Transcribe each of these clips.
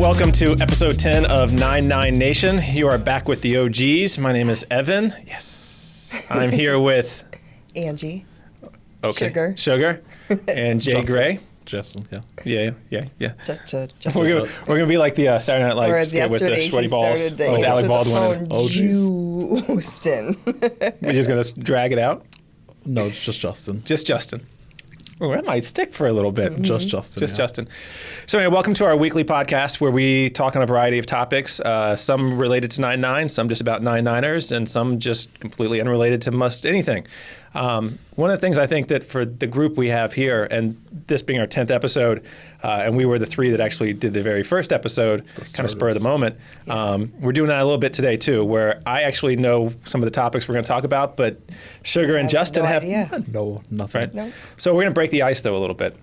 welcome to episode 10 of 9-9 Nation. You are back with the OGs. My name is Evan. Yes. I'm here with... Angie. Okay. Sugar. And Jay Gray. Justin, yeah. Yeah. Justin. We're gonna be like the Saturday Night Live skit with the sweaty balls with Alec Baldwin. Justin. We're just gonna drag it out? No, it's just Justin. Just Justin. Oh, that might stick for a little bit. Mm-hmm. Just Justin. Just Justin. So anyway, welcome to our weekly podcast where we talk on a variety of topics, some related to 9-9, some just about 9-9ers, and some just completely unrelated to most anything. One of the things I think that for the group we have here, and this being our 10th episode, and we were the three that actually did the very first episode, kind of spur of the moment. We're doing that a little bit today too, where I actually know some of the topics we're going to talk about, but Sugar and Justin have no, nothing. Right? No. So we're going to break the ice though a little bit.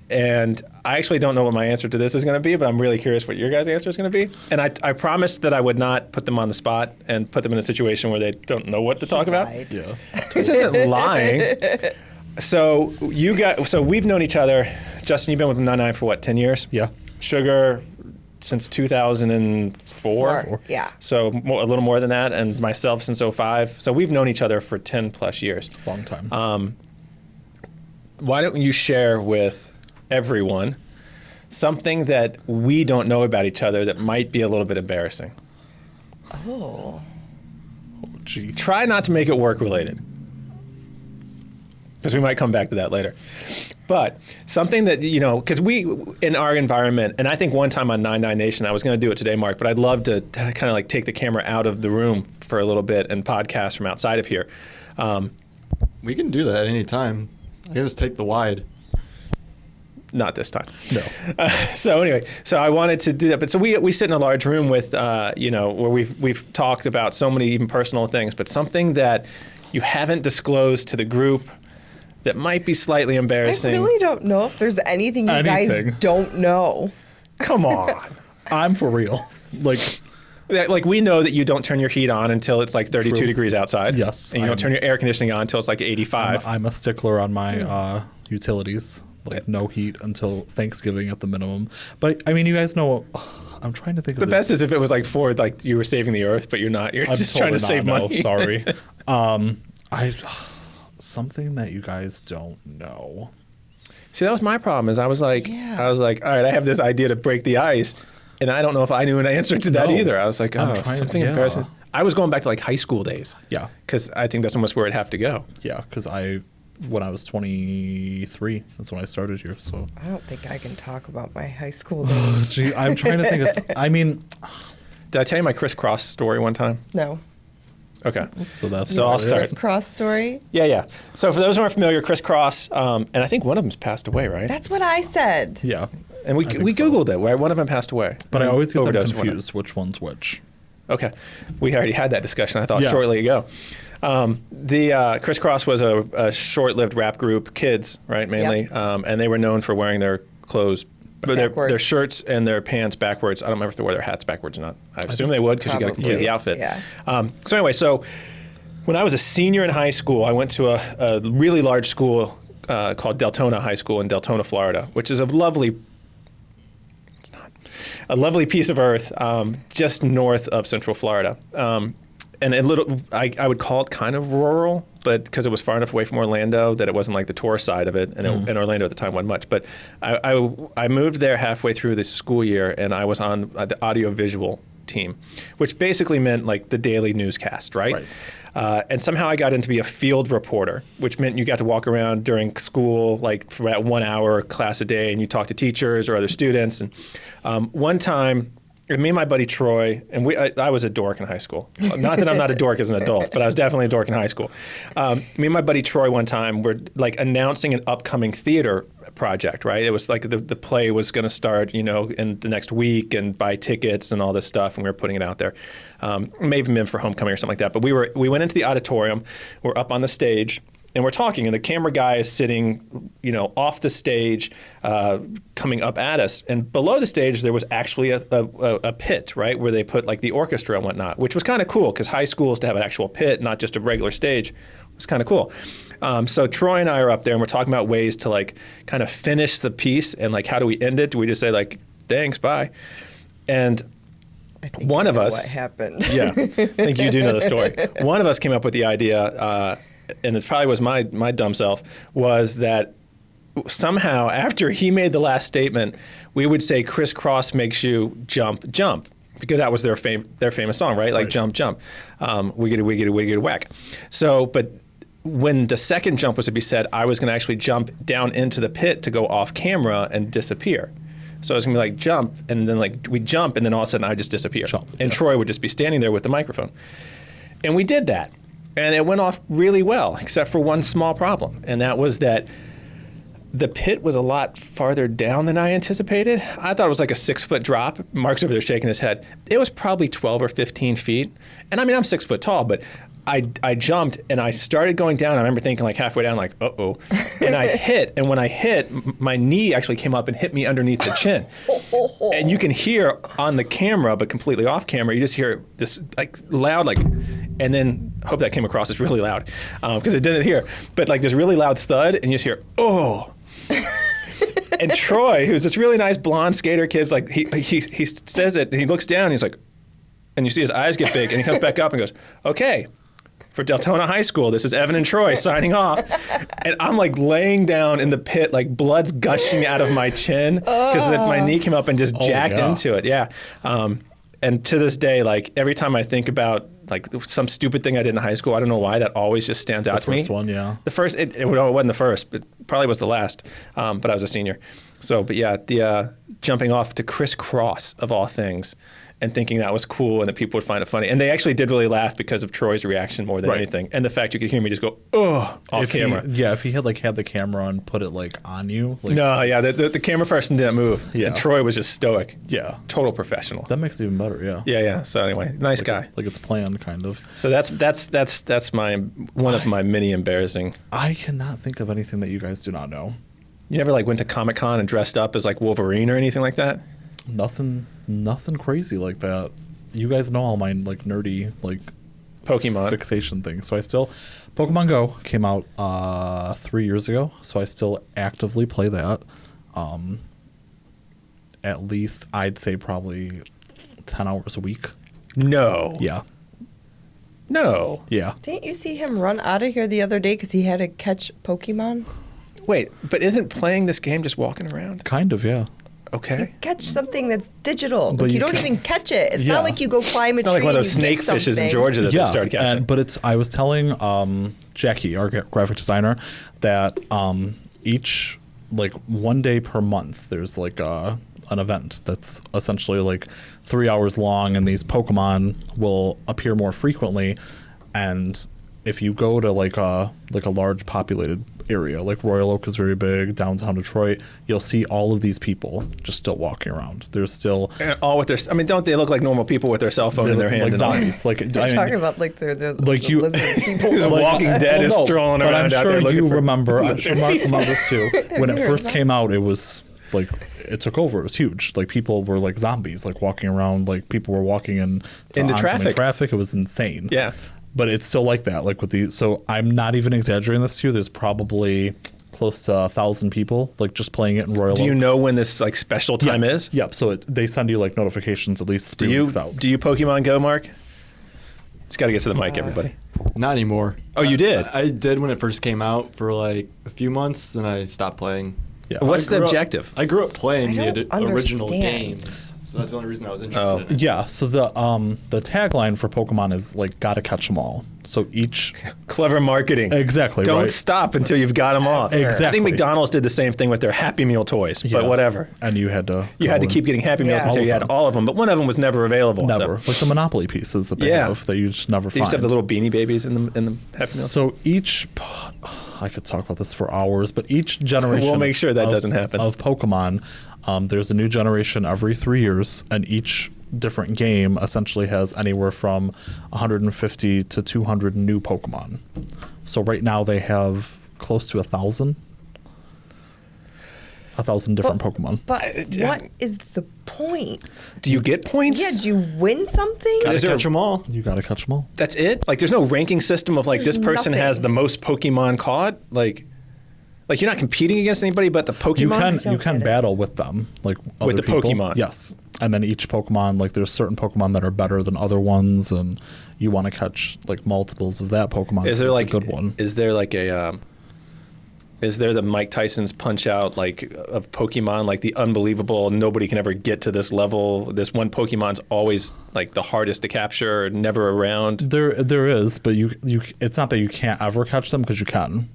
And I actually don't know what my answer to this is going to be, but I'm really curious what your guys' answer is going to be. And I promised that I would not put them on the spot and put them in a situation where they don't know what to talk about. Yeah. This isn't lying. So we've known each other. Justin, you've been with 9-9 for what, 10 years? Yeah. Sugar since 2004. Yeah. So a little more than that, and myself since 2005. So we've known each other for 10 plus years. Long time. Why don't you share with everyone something that we don't know about each other that might be a little bit embarrassing? Oh. Geez. Try not to make it work related, because we might come back to that later. But something that, because we, in our environment, and I think one time on 9-9 Nation, I was going to do it today, Mark, but I'd love to kind of like take the camera out of the room for a little bit and podcast from outside of here. We can do that anytime. I can just take the wide. Not this time. No. So anyway, I wanted to do that. But so we sit in a large room with, where we've talked about so many even personal things, but something that you haven't disclosed to the group that might be slightly embarrassing. I really don't know if there's anything you guys don't know. Come on. I'm for real. Like we know that you don't turn your heat on until it's like 32 degrees outside. Yes. And you don't turn your air conditioning on until it's like 85. I'm a stickler on my utilities. Like no heat until Thanksgiving at the minimum. But I mean, you guys know, I'm trying to think of the best is if it was like for like you were saving the earth, but you're not. You're just trying to save money. Sorry. Something that you guys don't know. See, that was my problem. Is I was like, all right, I have this idea to break the ice, and I don't know if I knew an answer to that either. I was like, something embarrassing. I was going back to like high school days. Yeah. Because I think that's almost where it'd have to go. Yeah, because when I was 23, that's when I started here. So I don't think I can talk about my high school days. Gee, I'm trying to think of. I mean, did I tell you my crisscross story one time? No. Okay. So I'll start. Crisscross story? Yeah. So for those who aren't familiar, crisscross, and I think one of them's passed away, right? That's what I said. Yeah. And we Googled it, right? One of them passed away. But I always get them confused which one's which. Okay. We already had that discussion, I thought, shortly ago. The Crisscross was a short-lived rap group, kids, right, mainly, and they were known for wearing their clothes, their shirts and their pants backwards. I don't remember if they wore their hats backwards or not. I assume they would because you got to get the outfit. Yeah. So anyway, when I was a senior in high school, I went to a really large school called Deltona High School in Deltona, Florida, which is a lovely piece of earth just north of Central Florida. And I would call it kind of rural, but because it was far enough away from Orlando that it wasn't like the tourist side of it, and Orlando at the time wasn't much. But I moved there halfway through the school year, and I was on the audiovisual team, which basically meant like the daily newscast, right? And somehow I got in to be a field reporter, which meant you got to walk around during school, like for about 1 hour class a day, and you talk to teachers or other students. And one time, me and my buddy Troy, and I was a dork in high school. Not that I'm not a dork as an adult, but I was definitely a dork in high school. Me and my buddy Troy one time were like announcing an upcoming theater project, right? It was like the play was going to start, in the next week, and buy tickets and all this stuff, and we were putting it out there. It may have been for homecoming or something like that. But we went into the auditorium, we're up on the stage, and we're talking, and the camera guy is sitting, off the stage, coming up at us. And below the stage, there was actually a pit, right, where they put like the orchestra and whatnot, which was kind of cool because high schools to have an actual pit, not just a regular stage, was kind of cool. So Troy and I are up there, and we're talking about ways to like kind of finish the piece and like how do we end it? Do we just say like, thanks, bye? And I think one I of know us, what happened. yeah, I think you do know the story. One of us came up with the idea, and it probably was my dumb self, was that somehow after he made the last statement, we would say crisscross makes you jump, jump. Because that was their famous song, right? Like jump, jump, wiggity, wiggity, wiggity, whack. So, but when the second jump was to be said, I was going to actually jump down into the pit to go off camera and disappear. So it was going to be like jump, and then like we jump, and then all of a sudden I just disappear. And Troy would just be standing there with the microphone. And we did that. And it went off really well, except for one small problem. And that was that the pit was a lot farther down than I anticipated. I thought it was like a 6-foot drop. Mark's over there shaking his head. It was probably 12 or 15 feet. And I mean, I'm 6 foot tall, but I jumped and I started going down. I remember thinking like halfway down, like, uh-oh. And I hit, and when I hit, my knee actually came up and hit me underneath the chin. And you can hear on the camera, but completely off camera, you just hear this like loud, like, and then, I hope that came across as really loud, because it didn't hear, but like this really loud thud, and you just hear, oh. And Troy, who's this really nice blonde skater kid, like he says it, and he looks down, and he's like, and you see his eyes get big, and he comes back up and goes, okay, for Deltona High School, this is Evan and Troy signing off. And I'm like laying down in the pit, like blood's gushing out of my chin, because my knee came up and just jacked into it, yeah. And to this day, like every time I think about like some stupid thing I did in high school, I don't know why, that always just stands out to me. The first one, yeah. The first, it wasn't the first, but probably was the last, but I was a senior. So, but yeah, the jumping off to crisscross of all things and thinking that was cool and that people would find it funny. And they actually did really laugh because of Troy's reaction more than anything. And the fact you could hear me just go, oh, off camera. If he had the camera and put it like on you. Like, no, yeah, the camera person didn't move. Yeah. And Troy was just stoic. Yeah. Total professional. That makes it even better, yeah. Yeah. So anyway, nice guy. Like it's planned, kind of. So that's my one of my many embarrassing. I cannot think of anything that you guys do not know. You never like went to Comic-Con and dressed up as like Wolverine or anything like that? Nothing crazy like that. You guys know all my like nerdy like Pokemon fixation things. So I still Pokemon GO came out 3 years ago, so I still actively play that. At least I'd say probably 10 hours a week. No. Yeah. No. Yeah. Didn't you see him run out of here the other day because he had to catch Pokemon? Wait, but isn't playing this game just walking around? Kind of, yeah. Okay. You catch something that's digital. But Like you you don't can- even catch it. It's Yeah. not like you go climb a It's tree. not like one of those and you snake get fishes in something. Georgia that they started catching. But I was telling Jackie, our graphic designer, that each like 1 day per month there's like an event that's essentially like 3 hours long, and these Pokemon will appear more frequently. And if you go to like a large populated area, like Royal Oak is very big, downtown Detroit, you'll see all of these people just still walking around. There's still And all with their, I mean, don't they look like normal people with their cell phone in their hand? like and all? zombies. Like They're talking about like the like you- lizard people. The Walking Dead is strolling but around I'm out there sure looking you for remember. I'm lizard sure Mark people. remembers too. When it You first remember? came out, it was like it took over. It was huge. Like people were like zombies, like walking around. Like people were walking into traffic. Traffic. It was insane. Yeah. But it's still like that. Like with these. So I'm not even exaggerating this to you. There's probably close to 1,000 people like just playing it in Royal Do you Oak. know when this like special time is? Yep. So they send you like notifications at least 3 weeks out. Do you Pokemon Go, Mark? It's got to get to the mic, everybody. Not anymore. Oh, you did? I did when it first came out for like a few months, then I stopped playing. Yeah. What's the I grew up- objective? I grew up playing I the don't original understand. games, so that's the only reason I was interested in it. Yeah, so the tagline for Pokemon is like gotta catch them all. So each Clever marketing. exactly Don't right. stop until you've got them all. I Exactly. think McDonald's did the same thing with their Happy Meal toys, Yeah. but whatever. And you had to You go had to and- keep getting Happy Meals Yeah. until you All had of them. all of them, but one of them was never available. never So. like the Monopoly pieces that they Yeah. have that you just never They find. used to have the little Beanie Babies in the Happy Meals. So each, I could talk about this for hours, but each generation. We'll make sure that doesn't happen. Of Pokemon, there's a new generation every 3 years, and each different game essentially has anywhere from 150 to 200 new Pokemon. So right now they have close to 1,000 different Pokemon. But what is the point? Do you get points? Yeah, do you win something? Gotta Is there- catch them all. You gotta catch them all. That's it? Like, there's no ranking system of like There's this person has nothing. the most Pokemon caught? Like you're not competing against anybody but the Pokemon? You don't can get it. battle with them, like With other the people. Pokemon? Yes, And then each Pokemon, like there's certain Pokemon that are better than other ones, and you want to catch like multiples of that Pokemon. Is there it's like a good one? Is there like a is there the Mike Tyson's punch out like of Pokemon, like the unbelievable, nobody can ever get to this level. This one Pokemon's always like the hardest to capture, never around. There is, but you it's not that you can't ever catch them because you can.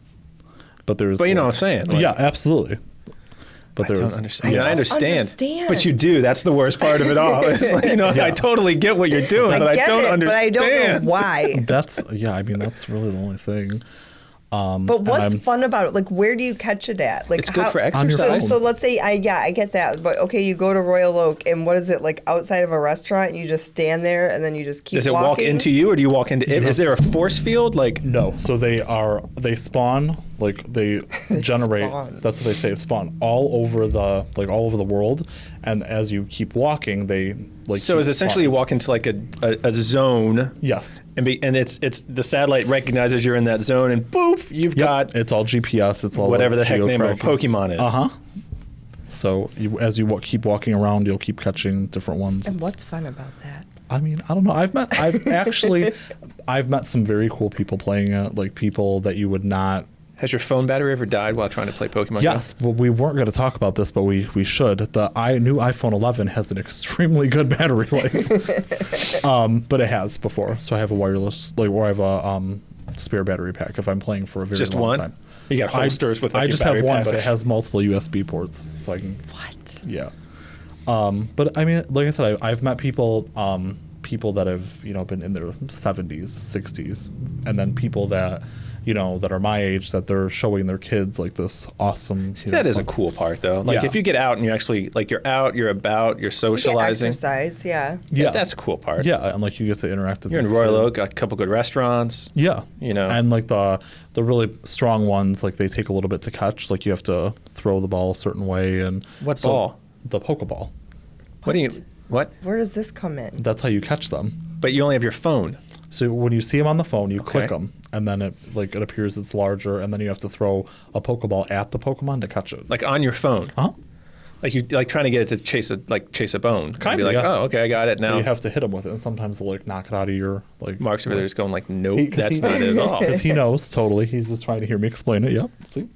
But there's. But you know what I'm saying? Like, yeah, absolutely. But I there's. don't understand. I understand. understand. But you do. That's the worst part of it all. It's like, I totally get what you're doing, but I don't understand. But I don't know why. That's that's really the only thing. But what's fun about it? Like, where do you catch it at? Like, It's good for On your phone. exercise. So let's say I get that, but okay, you go to Royal Oak, and what is it like outside of a restaurant? And you just stand there, and then you just keep. Does it walking? walk into you, or do you walk into it? Is there a force field? Like, No, so they spawn, like they generate. spawn. That's what they say. Spawn all over the world, and as you keep walking, they like. so keep is essentially you spawning. walk into like a zone, Yes. and it's the satellite recognizes you're in that zone, and poof, you've got It's all GPS. It's all whatever the heck name of a geo-tracking. Pokemon is. Uh huh. So as you keep walking around, you'll keep catching different ones. And It's- what's fun about that? I mean, I don't know. I've met some very cool people playing it, like people that you would not. Has your phone battery ever died while trying to play Pokemon Go? Yes, but we weren't going to talk about this, but we should. The new iPhone 11 has an extremely good battery life, but it has before. So I have a wireless, or I have a spare battery pack if I'm playing for a very Just long one? time. You got holsters with like I your just have battery one, packs. but it has multiple USB ports, so I can. What? Yeah. But I mean, like I said, I've met people that have been in their 70s, 60s, and then people that that are my age that they're showing their kids like this awesome. See, that is a cool part though. Like Yeah. if you get out and you actually like you're out, you're about, you're Yeah, socializing. exercise, yeah. Yeah, That's a cool part. Yeah, and like you get to interact with. You're in these Royal Oak, kids. got a couple good restaurants. Yeah, And like the really strong ones, like they take a little bit to catch. Like you have to throw the ball a certain way, and What ball? The Pokeball. What do you? What? Where does this come in? That's how you catch them. But you only have your phone. So when you see them on the phone, you click Okay. them, and then it appears it's larger, and then you have to throw a Pokeball at the Pokemon to catch it. Like on your phone. Huh? Like you like trying to get it to chase a bone. Kinda, Be like, yeah. oh, okay, I got it now. You have to hit them with it, and sometimes they'll knock it out of your Mark's over there just going like, nope, He- that's he- not it at all. Because he knows totally. He's just trying to hear me explain it. Yep. See.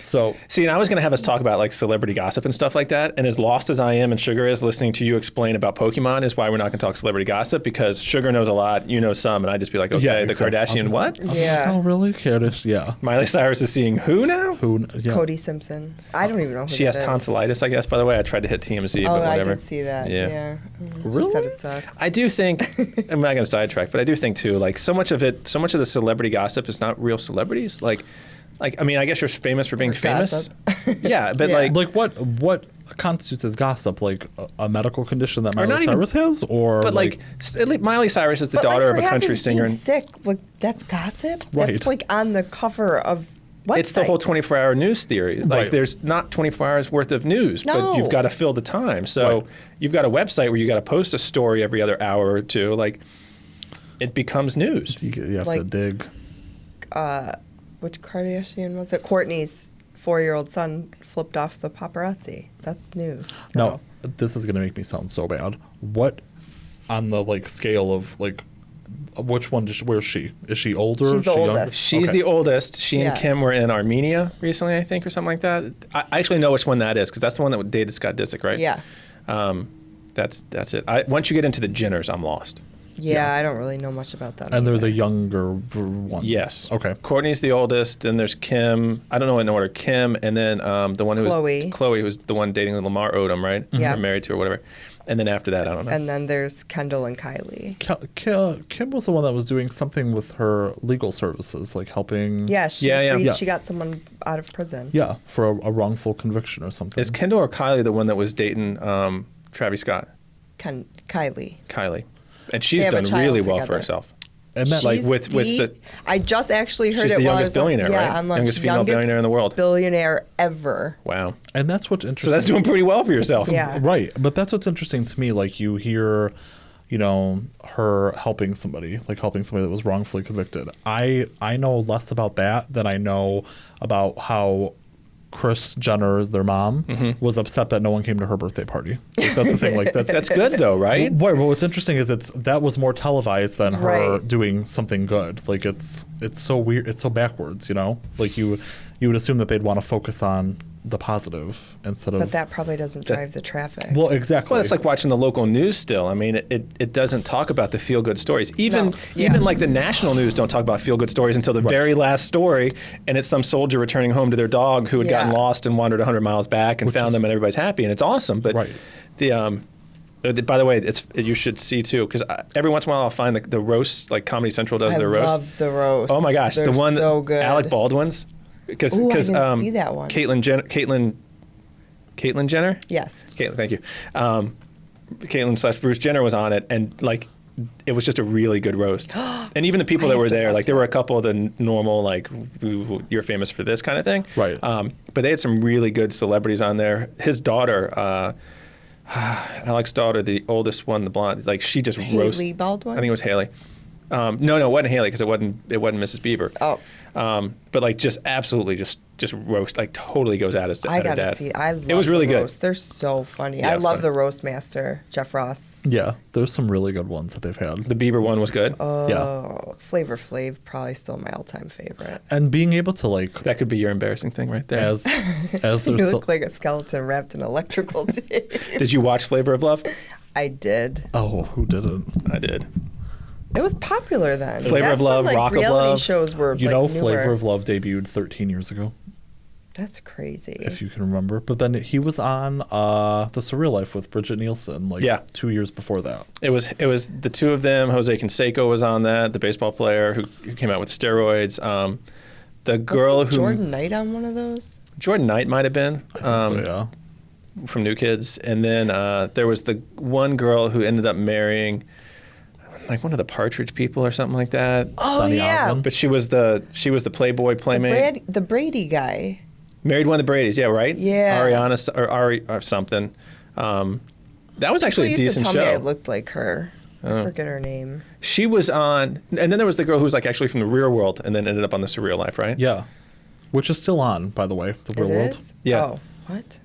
So See, and I was going to have us talk about like celebrity gossip and stuff like that. And as lost as I am and Sugar is, listening to you explain about Pokemon is why we're not going to talk celebrity gossip, because Sugar knows a lot, you know some, and I just be like, okay, Yeah, the exactly. Kardashian what? Yeah. Oh, really? Kardashian? Yeah. Miley Cyrus is seeing who now? Who? Yeah. Cody Simpson. I don't even know who She has that is. tonsillitis, I guess, by the way. I tried to hit TMZ, Oh, but I whatever. did see that. Yeah. She Really? said it sucks. I do think, I'm not going to sidetrack, but I do think too, like so much of the celebrity gossip is not real celebrities. Like, I mean, I guess you're famous for being Or famous. gossip. Yeah, but Yeah. like, What constitutes as gossip? Like a medical condition that Or not Miley even- Cyrus has, or but like, Miley Cyrus is the But, like, daughter of her a country having singer. being And sick, like, that's gossip. Right. That's like on the cover of websites. it's the whole 24-hour news theory. Like, Right. there's not 24 hours worth of news, but No. you've got to fill the time. So Right. you've got a website where you got to post a story every other hour or two. Like, it becomes news. you have to like- dig. Which Kardashian was it? Courtney's 4-year-old son flipped off the paparazzi. That's news. No, this is gonna make me sound so bad. What on the scale of which one? Where's she? Is she older? She's the Is she younger? oldest. She's Okay. the oldest. She and Yeah. Kim were in Armenia recently, I think, or something like that. I actually know which one that is, because that's the one that dated Scott Disick, right? Yeah. That's it. Once you get into the Jenners, I'm lost. Yeah, I don't really know much about that. And they're either. the younger ones. Yes. Okay. Courtney's the oldest. Then there's Kim. I don't know in order. Kim, and then the one who Chloe, who's the one dating Lamar Odom, right? Yeah. Or married to or whatever. And then after that, I don't know. And then there's Kendall and Kylie. Kim was the one that was doing something with her legal services, like helping. Yeah, she Yeah. freed- Yeah. she got someone out of prison. Yeah, for a wrongful conviction or something. Is Kendall or Kylie the one that was dating Travis Scott? Kylie. Kylie. And she's They have a done child really well for together. herself. And that, Like She's with the I just actually heard she's it the while I youngest was on- billionaire, yeah, right? on lunch. Youngest female billionaire in the world. Billionaire ever. Wow. and that's what's interesting. So that's doing pretty well for yourself. Yeah. Right, but that's what's interesting to me. Like you hear, her helping somebody that was wrongfully convicted. I know less about that than I know about how Kris Jenner, their mom, was upset that no one came to her birthday party. Like, that's the thing. Like That's good though, right? Well, what's interesting is that was more televised than her Right. doing something good. Like it's so weird. It's so backwards, you know. Like you would assume that they'd want to focus on the positive instead of. But that probably doesn't drive the traffic. Well, exactly. Well, it's like watching the local news still. I mean, it doesn't talk about the feel-good stories. Even No. Yeah. even like the national news don't talk about feel-good stories until the very last story, and it's some soldier returning home to their dog who had gotten Yeah. lost and wandered 100 miles back and found them, and everybody's happy, and it's awesome. But Right. by the way, you should see too, because every once in a while I'll find the roast, like Comedy Central does I their roast. love the roast. Oh my gosh, They're the one so good. Alec Baldwin's, because Ooh, I didn't see that one. Caitlyn Jenner. Yes. Caitlyn, thank you. Caitlyn / Bruce Jenner was on it, and like it was just a really good roast. And even the people I that have were to there, watch like there were a that. couple of the normal like you're famous for this kind of thing. Right. But they had some really good celebrities on there. His daughter, Alec's daughter, the oldest one, the blonde, like she just Haley roasted. Baldwin? I think it was Haley. No, it wasn't Haley because it wasn't Mrs. Bieber. Oh. But like just absolutely just roast, like totally goes at his I at her gotta dad. see. I love it was really the good. roast. They're so funny. Yeah, I it's love funny. the roast master, Jeff Ross. Yeah, there's some really good ones that they've had. The Bieber one was good. Oh, Flavor Flav, probably still my all-time favorite. And being able to like That could be your embarrassing thing right there. as You there's look like a skeleton wrapped in electrical tape. Did you watch Flavor of Love? I did. oh, who didn't? I did. It was popular then. Flavor That's of Love, when, like, Rock of reality Love. shows were You like, know, newer. Flavor of Love debuted 13 years ago, That's crazy. if you can remember. But then he was on The Surreal Life with Bridget Nielsen, like Yeah. 2 years before that. It was the two of them. Jose Canseco was on that, the baseball player who came out with steroids. The girl Wasn't who Jordan Knight on one of those? Jordan Knight might have been I think so, yeah. from New Kids, and then there was the one girl who ended up marrying like one of the Partridge people or something like that. Oh Donny yeah, Osmond. But she was the Playboy playmate. the Brady guy. Married one of the Brady's, yeah, right? Yeah. Ariana or Ari or something. That was actually People a used to decent tell me I show. looked like her. I forget her name. She was on, and then there was the girl who was like actually from the Real World, and then ended up on The Surreal Life, right? Yeah. Which is still on, by the way, The Real It World. is? Yeah. Oh, what?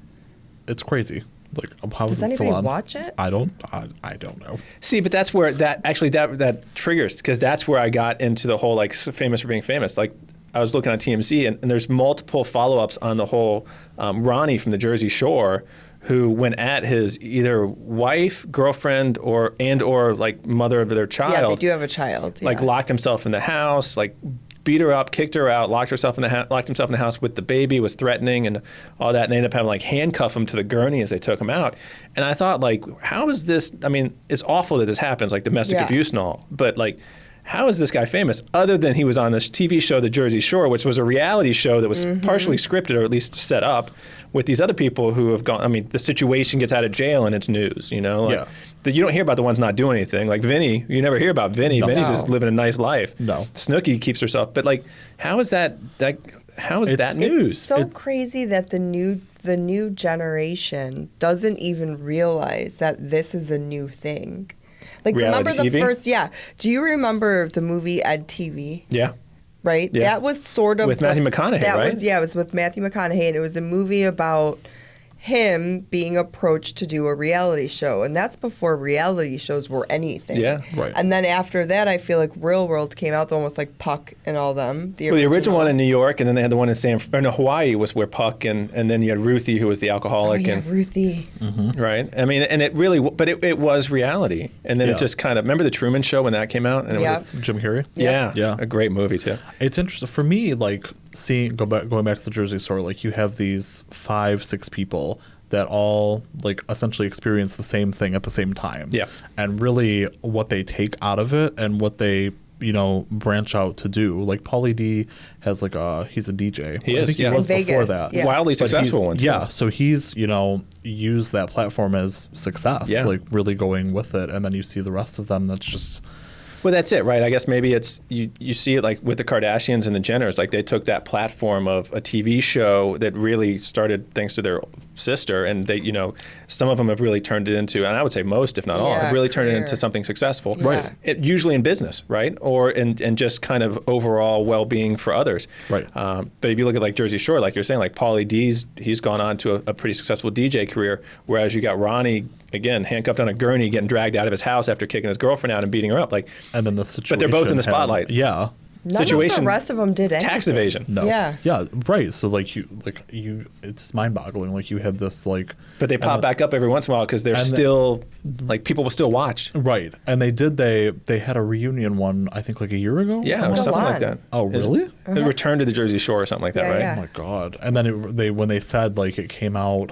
It's crazy. Like, how Does is it still anybody on? watch it? I don't know. See, but that's where that triggers, because that's where I got into the whole like famous for being famous. Like I was looking on TMZ, and there's multiple follow-ups on the whole Ronnie from the Jersey Shore, who went at his either wife, girlfriend, or like mother of their child. Yeah, they do have a child. Like yeah. locked himself in the house, like beat her up, kicked her out, locked himself in the house with the baby, was threatening and all that, and they ended up having like handcuff him to the gurney as they took him out. And I thought, like, how is this? I mean, it's awful that this happens, like domestic Yeah. abuse and all, but like, how is this guy famous? Other than he was on this TV show, The Jersey Shore, which was a reality show that was partially scripted or at least set up with these other people who have gone. I mean, the situation gets out of jail and it's news, you know? Like, Yeah. You don't hear about the ones not doing anything. Like Vinny, you never hear about Vinny. No. Vinny's just No. living a nice life. No. Snooki keeps herself. But like, how is that how is that It's news? It's so crazy that the new generation doesn't even realize that this is a new thing. Like, Reality remember the TV? first? Yeah. Do you remember the movie Ed TV? Yeah. Right. Yeah. That was sort of With Matthew McConaughey, that right? Was, yeah, it was with Matthew McConaughey, and it was a movie about him being approached to do a reality show, and that's before reality shows were anything. Yeah. Right. And then after that, I feel like Real World came out, the one with like Puck and all them. Well, the original one in New York, and then they had the one in Hawaii was where Puck and then you had Ruthie, who was the Oh alcoholic, yeah, and Ruthie. right. I mean, and it really, but it was reality, and then Yeah. it just kind of remember the Truman Show when that came out, and it Yeah. was Jim Carrey. yeah, Yeah. a great movie too. It's interesting for me, like going back to the Jersey Shore. Like you have these 5-6 people that all like essentially experience the same thing at the same time. Yeah. And really, what they take out of it and what they branch out to do. Like Pauly D has like he's a DJ. He I is, think yeah. he was In before Vegas, that. yeah. Wildly But successful he's- one. Too. Yeah, so he's used that platform as success. Yeah. Like really going with it, and then you see the rest of them. That's just. Well, that's it, right? I guess maybe it's you see it like with the Kardashians and the Jenners, like they took that platform of a TV show that really started, thanks to their sister, and they, some of them have really turned it into, and I would say most, if not all, have really turned it into something successful. Yeah. Right. Usually in business, right? Or in just kind of overall well-being for others. Right. But if you look at like Jersey Shore, like you're saying, like Pauly D's, he's gone on to a pretty successful DJ career, whereas you got Ronnie, again, handcuffed on a gurney, getting dragged out of his house after kicking his girlfriend out and beating her up. Like, And then the situation. but they're both in the spotlight. Yeah. None of the rest of them did anything. Tax evasion. No. Yeah. Yeah. Right. So like you, it's mind-boggling. Like you have this like. But they pop back up every once in a while because they're still, like, people will still watch. Right. And they had a reunion one, I think like a year ago. Yeah, or Still something like on. that. Oh, really? They returned to the Jersey Shore or something like that, Yeah, right? yeah. Oh my god! And then when they said like it came out,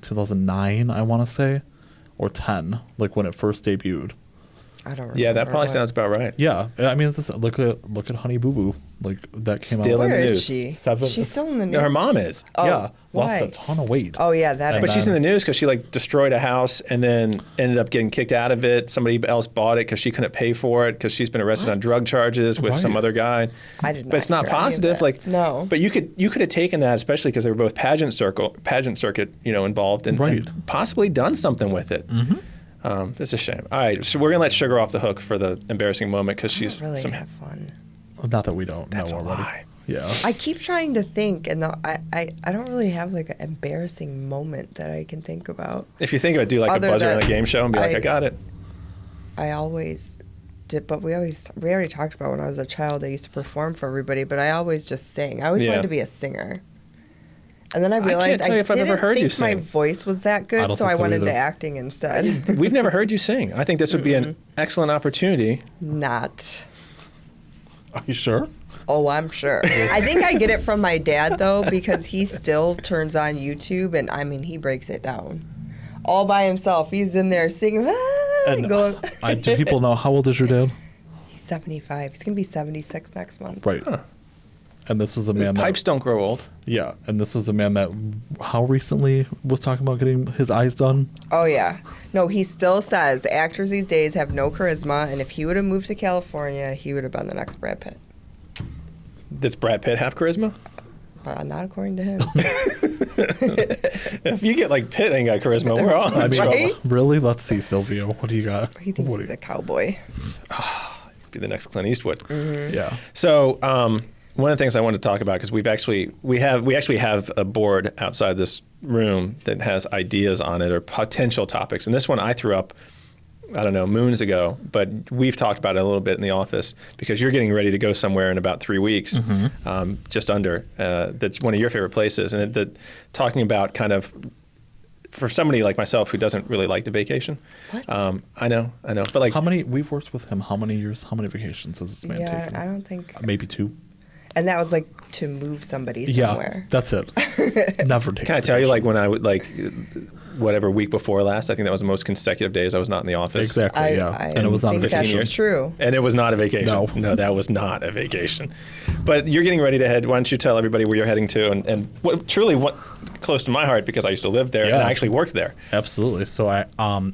2009, I want to say, or 10, like when it first debuted. I don't remember. Yeah, that probably sounds about right. Yeah, I mean, it's just, look at Honey Boo Boo, like that came Still out. in the Where is news. she? Seven- She's still in the news. No, her mom is. Oh, Yeah, lost why? a ton of weight. Oh yeah, that. And But she's in the news because she like destroyed a house and then ended up getting kicked out of it. Somebody else bought it because she couldn't pay for it because she's been arrested on drug charges with some Right. other guy. I did not But it's not hear any of positive. that. Like No. But you could have taken that, especially because they were both pageant circuit, involved and, Right. and possibly done something with it. Mm-hmm. It's a shame. All right, so we're gonna let Sugar off the hook for the embarrassing moment because I she's don't really some. have fun. Not that we don't That's know a already. lie. Yeah. I keep trying to think, and I don't really have like an embarrassing moment that I can think about. If you think of it, do like Other a buzzer than on a game show and be like, I got it. I always did, but we already talked about when I was a child. I used to perform for everybody, but I always just sang. I always Yeah. wanted to be a singer. And then I can't realized tell you if I've ever didn't heard you think my sing. voice was that I good, don't so think I so went into either. acting instead. We've never heard you sing. I think this would be an excellent opportunity. Not. Are you sure? Oh, I'm sure. I think I get it from my dad though, because he still turns on YouTube, and I mean he breaks it down all by himself. He's in there singing, and going. Do people know how old is your dad? He's 75. He's gonna be 76 next month. Right. And this was a man Pipes that, don't grow old. yeah, and this was a man that how recently was talking about getting his eyes done. Oh yeah. No, he still says actors these days have no charisma, and if he would have moved to California, he would have been the next Brad Pitt. Does Brad Pitt have charisma? Not according to him. If you get like Pitt ain't got charisma, we're all in I mean, Right? really? Let's see, Silvio. What do you got? He thinks What do he's you- a cowboy. Be the next Clint Eastwood. Yeah. So one of the things I wanted to talk about because we actually have a board outside this room that has ideas on it or potential topics, and this one I threw up. I don't know, moons ago, but we've talked about it a little bit in the office because you're getting ready to go somewhere in about 3 weeks, just under. That's one of your favorite places, and talking about kind of for somebody like myself who doesn't really like the vacation. What? I know, but like How many? We've worked with him. How many years? How many vacations has this man Yeah, taken? I don't think. Maybe 2. And that was like to move somebody somewhere. Yeah, that's it. Never takes. Can I tell you, vacation. like when I would like whatever week before last, I think that was the most consecutive days I was not in the office. Exactly. Yeah, I and it was on think 15 that's years. true. And it was not a vacation. No. that was not a vacation. But you're getting ready to head. Why don't you tell everybody where you're heading to and what close to my heart because I used to live there and Yeah. I actually worked there. Absolutely. So I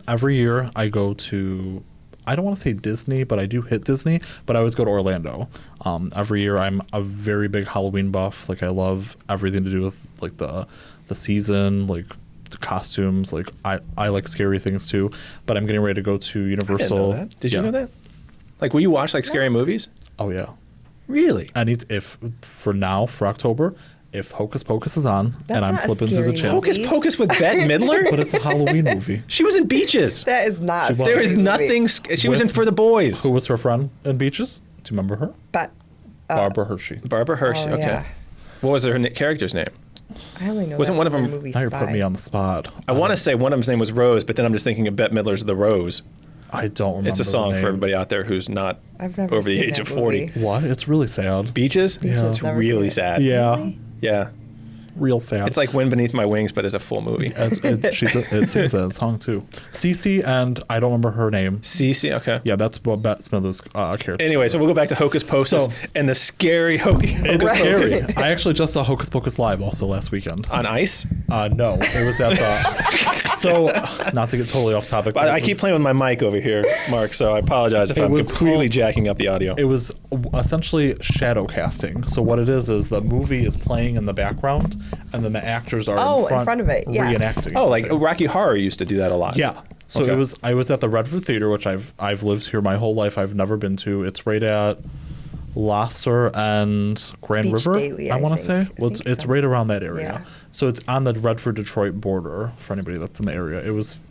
every year I go to, I don't want to say Disney, but I do hit Disney, but I always go to Orlando. Every year I'm a very big Halloween buff. Like I love everything to do with like the season, like the costumes. Like I like scary things too, but I'm getting ready to go to I didn't Universal. know that. Did you Yeah. know that? Like, will you watch like scary movies? Oh yeah. Really? I need if for October, if Hocus Pocus is on That's and I'm not a flipping through the scary channel, movie. Hocus Pocus with Bette Midler? but it's a Halloween movie. She was in Beaches. That is not. She a scary There is movie. nothing. She was in With- For the Boys. Who was her friend in Beaches? Do you remember her? But Barbara Hershey. Barbara Hershey. Oh, Okay. yes. What was her character's name? I only know. Wasn't that one of from them- the movie Now you're Spy. putting me on the spot. I want to say one of them's name was Rose, but then I'm just thinking of Bette Midler's The Rose. I don't remember. It's a song the for name. everybody out there who's not I've never over the seen age that of 40. movie. What? It's really sad. Beaches? Yeah. It's Never really seen it. sad. Yeah, Really? Yeah. real sad. It's like Wind Beneath My Wings, but as a full movie. It sings that song too. Cece and I don't remember her name. Cece, okay. Yeah, that's what Bette Smithers character. Anyway, so we'll go back to Hocus Pocus So- and the scary Hocus It's Pocus. scary. I actually just saw Hocus Pocus live also last weekend. On ice? No, it was at the. So, not to get totally off topic. but I it keep was- playing with my mic over here, Mark, so I apologize if It I'm was completely called- jacking up the audio. It was essentially shadow casting. So what it is the movie is playing in the background, and then the actors are in front of it, yeah. reenacting. Oh, like everything. Rocky Horror used to do that a lot. Yeah. So Okay. I was at the Redford Theater, which I've lived here my whole life. I've never been to. It's right at Lasser and Grand Beach River, Daily, I I want to say. think. I Well, think it's so. right around that area. Yeah. So it's on the Redford Detroit border for anybody that's in the area.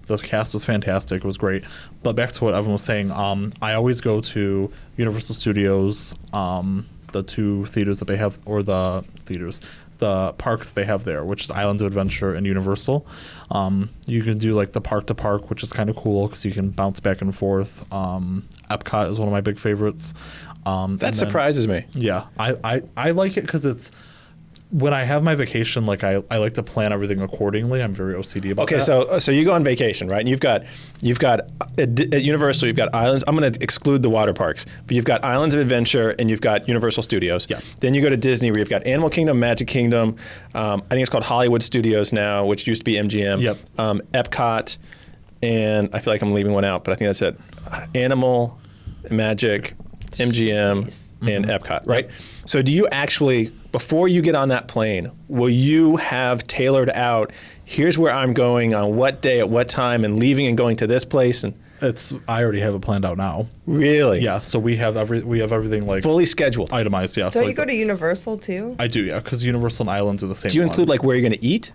The cast was fantastic. It was great. But back to what Evan was saying, I always go to Universal Studios, the two theaters that they have, or the parks they have there, which is Islands of Adventure and Universal. You can do like the park to park, which is kind of cool because you can bounce back and forth. Epcot is one of my big favorites. That surprises me. Yeah, I like it because it's when I have my vacation, like I like to plan everything accordingly. I'm very OCD about that. Okay, so you go on vacation, right? And you've got at Universal, you've got islands. I'm going to exclude the water parks, but you've got Islands of Adventure and you've got Universal Studios. Yeah. Then you go to Disney, where you've got Animal Kingdom, Magic Kingdom. I think it's called Hollywood Studios now, which used to be MGM. Yep. Epcot, and I feel like I'm leaving one out, but I think that's it. Animal, Magic, MGM, and Epcot, right? So do you actually, before you get on that plane, will you have tailored out, here's where I'm going on what day at what time and leaving and going to this place? And I already have it planned out now. really? Yeah, so we have everything like Fully scheduled. itemized. Yeah. Don't so you go to Universal too? I do, yeah, because Universal and Islands are the same. Do you one. include like where you're going to eat?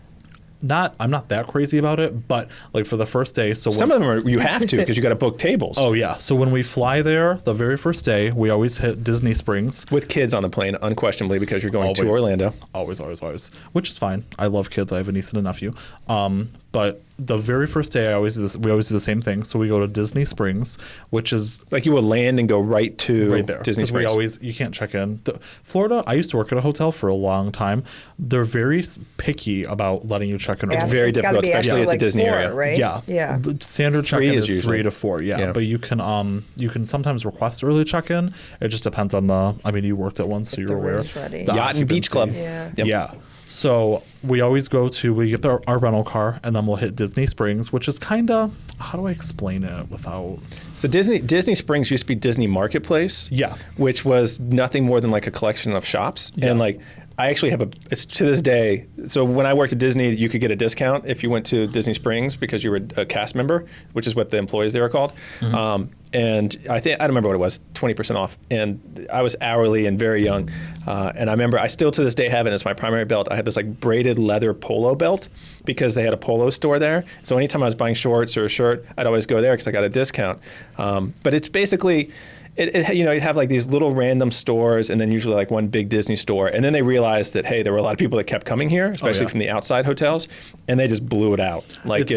I'm not that crazy about it, but like for the first day, so Some of them are, you have to because you got to book tables. Oh yeah, so when we fly there, the very first day, we always hit Disney Springs. With kids on the plane, unquestionably, because you're going to Always. Orlando. Always, which is fine. I love kids. I have a niece and a nephew. But the very first day, we always do the same thing. So we go to Disney Springs, which is Like you will land and go right to right there. Disney 'Cause Springs. you can't check in. Florida, I used to work at a hotel for a long time. They're very picky about letting you check in. Yeah, early. very it's difficult, gotta be especially actually at the like Disney 4, area. right? Yeah. Yeah. The standard 3 check-in is is usually. 3 to 4. Yeah. Yeah. But you can sometimes request early check-in. It just depends on you worked at one, so If you're the aware. room's ready. The Yacht and Beach Club. occupancy. Yeah. Yep. Yeah. So we always we get our rental car, and then we'll hit Disney Springs, which is kind of, how do I explain it without? So Disney Springs used to be Disney Marketplace. Yeah. Which was nothing more than like a collection of shops. Yeah. And like I actually have it's to this day. So when I worked at Disney, you could get a discount if you went to Disney Springs because you were a cast member, which is what the employees there are called. And I don't remember what it was, 20% off. And I was hourly and very young. And I remember I still to this day have it as my primary belt. I had this like braided leather polo belt because they had a polo store there. So anytime I was buying shorts or a shirt, I'd always go there because I got a discount. But it's basically, you'd have like these little random stores and then usually like one big Disney store. And then they realized that, hey, there were a lot of people that kept coming here, especially from the outside hotels, and they just blew it out. Like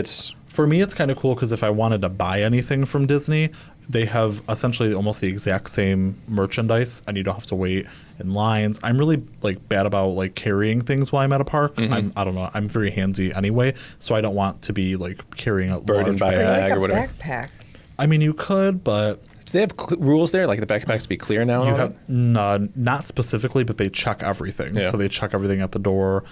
For me, it's kind of cool because if I wanted to buy anything from Disney, they have essentially almost the exact same merchandise, and you don't have to wait in lines. I'm really like bad about like carrying things while I'm at a park. I don't know. I'm very handsy anyway, so I don't want to be like carrying a Burdened large by a bag. bag Like or a whatever. backpack. I mean, you could, but do they have rules there, like the backpacks to be clear now? And you all have that? not specifically, but they check everything. Yeah. So they check everything at the door.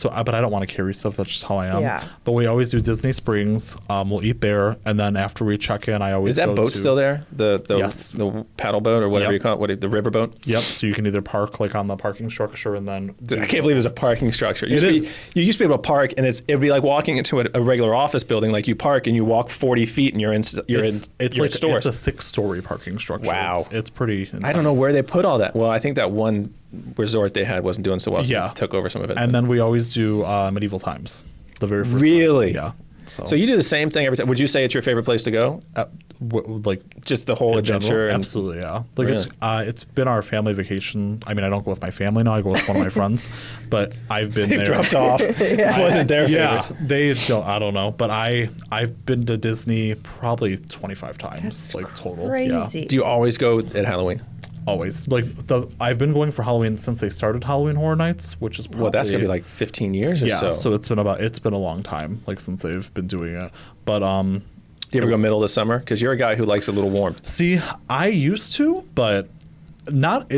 But I don't want to carry stuff. That's just how I am. Yeah. But we always do Disney Springs. We'll eat there, and then after we check in, I always Is that go boat to, the there? Yes. The paddle boat or whatever Yep. you call it, the river boat? Yep. So you can either park like on the parking structure, and then I can't believe there's a parking structure. You It used to be able to park, and it'd be like walking into a regular office building. Like you park and you walk 40 feet, and you're in stores. It's a 6-story parking structure. Wow. It's pretty intense. I don't know where they put all that. Well, I think that one resort they had wasn't doing so well. So Yeah. they took over some of it. And then we always do Medieval Times, the very first Really? time. Yeah. So you do the same thing every time. Would you say it's your favorite place to go? Like Just the whole in adventure? general? and- Absolutely, yeah. Like Really? it's been our family vacation. I mean, I don't go with my family now. I go with one of my friends, but I've been They've there. dropped off. It wasn't their Yeah, favorite. they don't. I don't know, but I've been to Disney probably 25 times, That's like total. Yeah, crazy. Do you always go at Halloween? always. Like I've been going for Halloween since they started Halloween Horror Nights, which is probably, Well, that's gonna be like 15 years or yeah. so. So it's been a long time, like since they've been doing it. But Do you ever go middle of the summer? Because you're a guy who likes a little warmth. see, I used to, but not.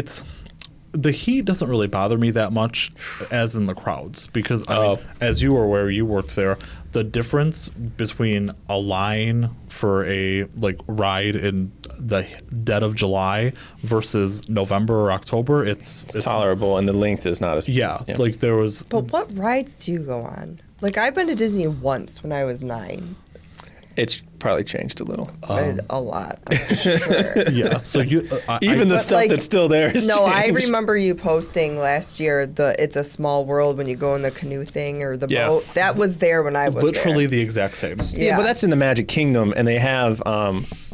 The heat doesn't really bother me that much as in the crowds because I mean, as you were aware, you worked there, the difference between a line for a like ride in the dead of July versus November or October, it's tolerable, and the length is not as like there was. But what rides do you go on? Like, I've been to Disney once when I was 9. It's probably changed a little. A lot, I'm sure. Yeah. So you Even the But, stuff like, that's still there is No, I changed. remember you posting last year the It's a Small World when you go in the canoe thing or the Yeah. boat. That was there when I was literally there. the exact same. Yeah, but that's in the Magic Kingdom, and they have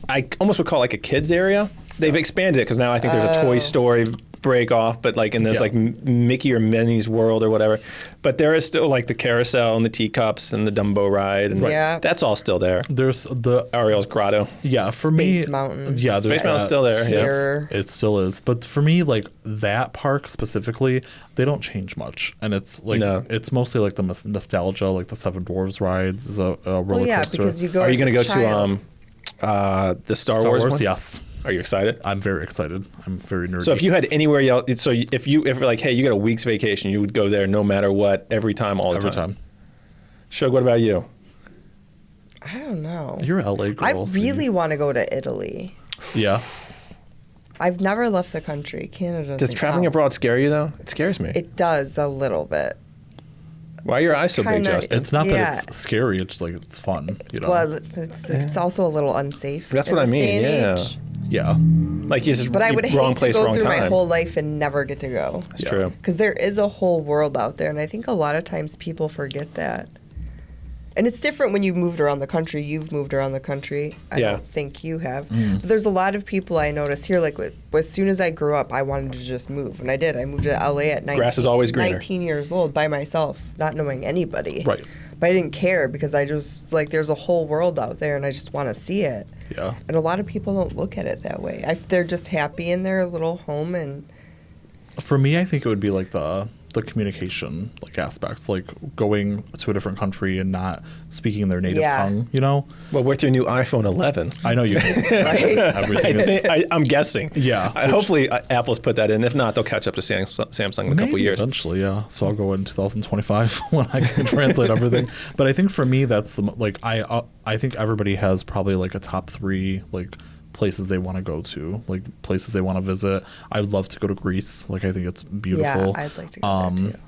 I almost would call it like a kids area. They've expanded it because now I think there's a Toy Story break off, but like and there's like Mickey or Minnie's World or whatever. But there is still like the carousel and the teacups and the Dumbo ride, and that's all still there. There's the Ariel's Grotto. Yeah, for Space me, Mountain. Yeah, there's Space Mountain's still there. Tier. It still is. But for me, like that park specifically, they don't change much, and it's like it's mostly like the nostalgia, like the Seven Dwarfs ride is a roller Well, yeah, coaster. because you go. Are you going to go to the Star Wars one? Yes. Are you excited? I'm very excited. I'm very nerdy. So if you had anywhere else, so if like, hey, you got a week's vacation, you would go there no matter what, every time, all the time. Every time. Shug, what about you? I don't know. You're a LA girl. I really want to go to Italy. Yeah. I've never left the country. Canada. Does traveling abroad scare you though? It scares me. It does a little bit. Why are your eyes so big, Kinda- Justin? It's not that it's scary. It's like it's fun. You know. Well, it's also a little unsafe. That's in what I this mean, day and yeah. age. Yeah. Like you just But I would wrong hate to place, go wrong through time. my whole life and never get to go. That's true. Because there is a whole world out there, and I think a lot of times people forget that. And it's different when you've moved around the country. You've moved around the country. I don't think you have. But there's a lot of people I noticed here, like as soon as I grew up, I wanted to just move. And I did. I moved to LA at 19, Grass is always greener. 19 years old by myself, not knowing anybody. Right. But I didn't care because I just, like, there's a whole world out there and I just want to see it. Yeah. And a lot of people don't look at it that way. They're just happy in their little home and... For me, I think it would be like the communication like aspects, like going to a different country and not speaking their native tongue, you know? Well, with your new iPhone 11. I know you. Right? Everything is. I'm guessing. Yeah. Hopefully, Apple's put that in. If not, they'll catch up to Samsung in a couple years. Eventually, yeah. So I'll go in 2025 when I can translate everything. But I think for me, that's I think everybody has probably like a top 3 like places they want to go to, like places they want to visit. I would love to go to Greece. Like I think it's beautiful. Yeah, I'd like to go there too.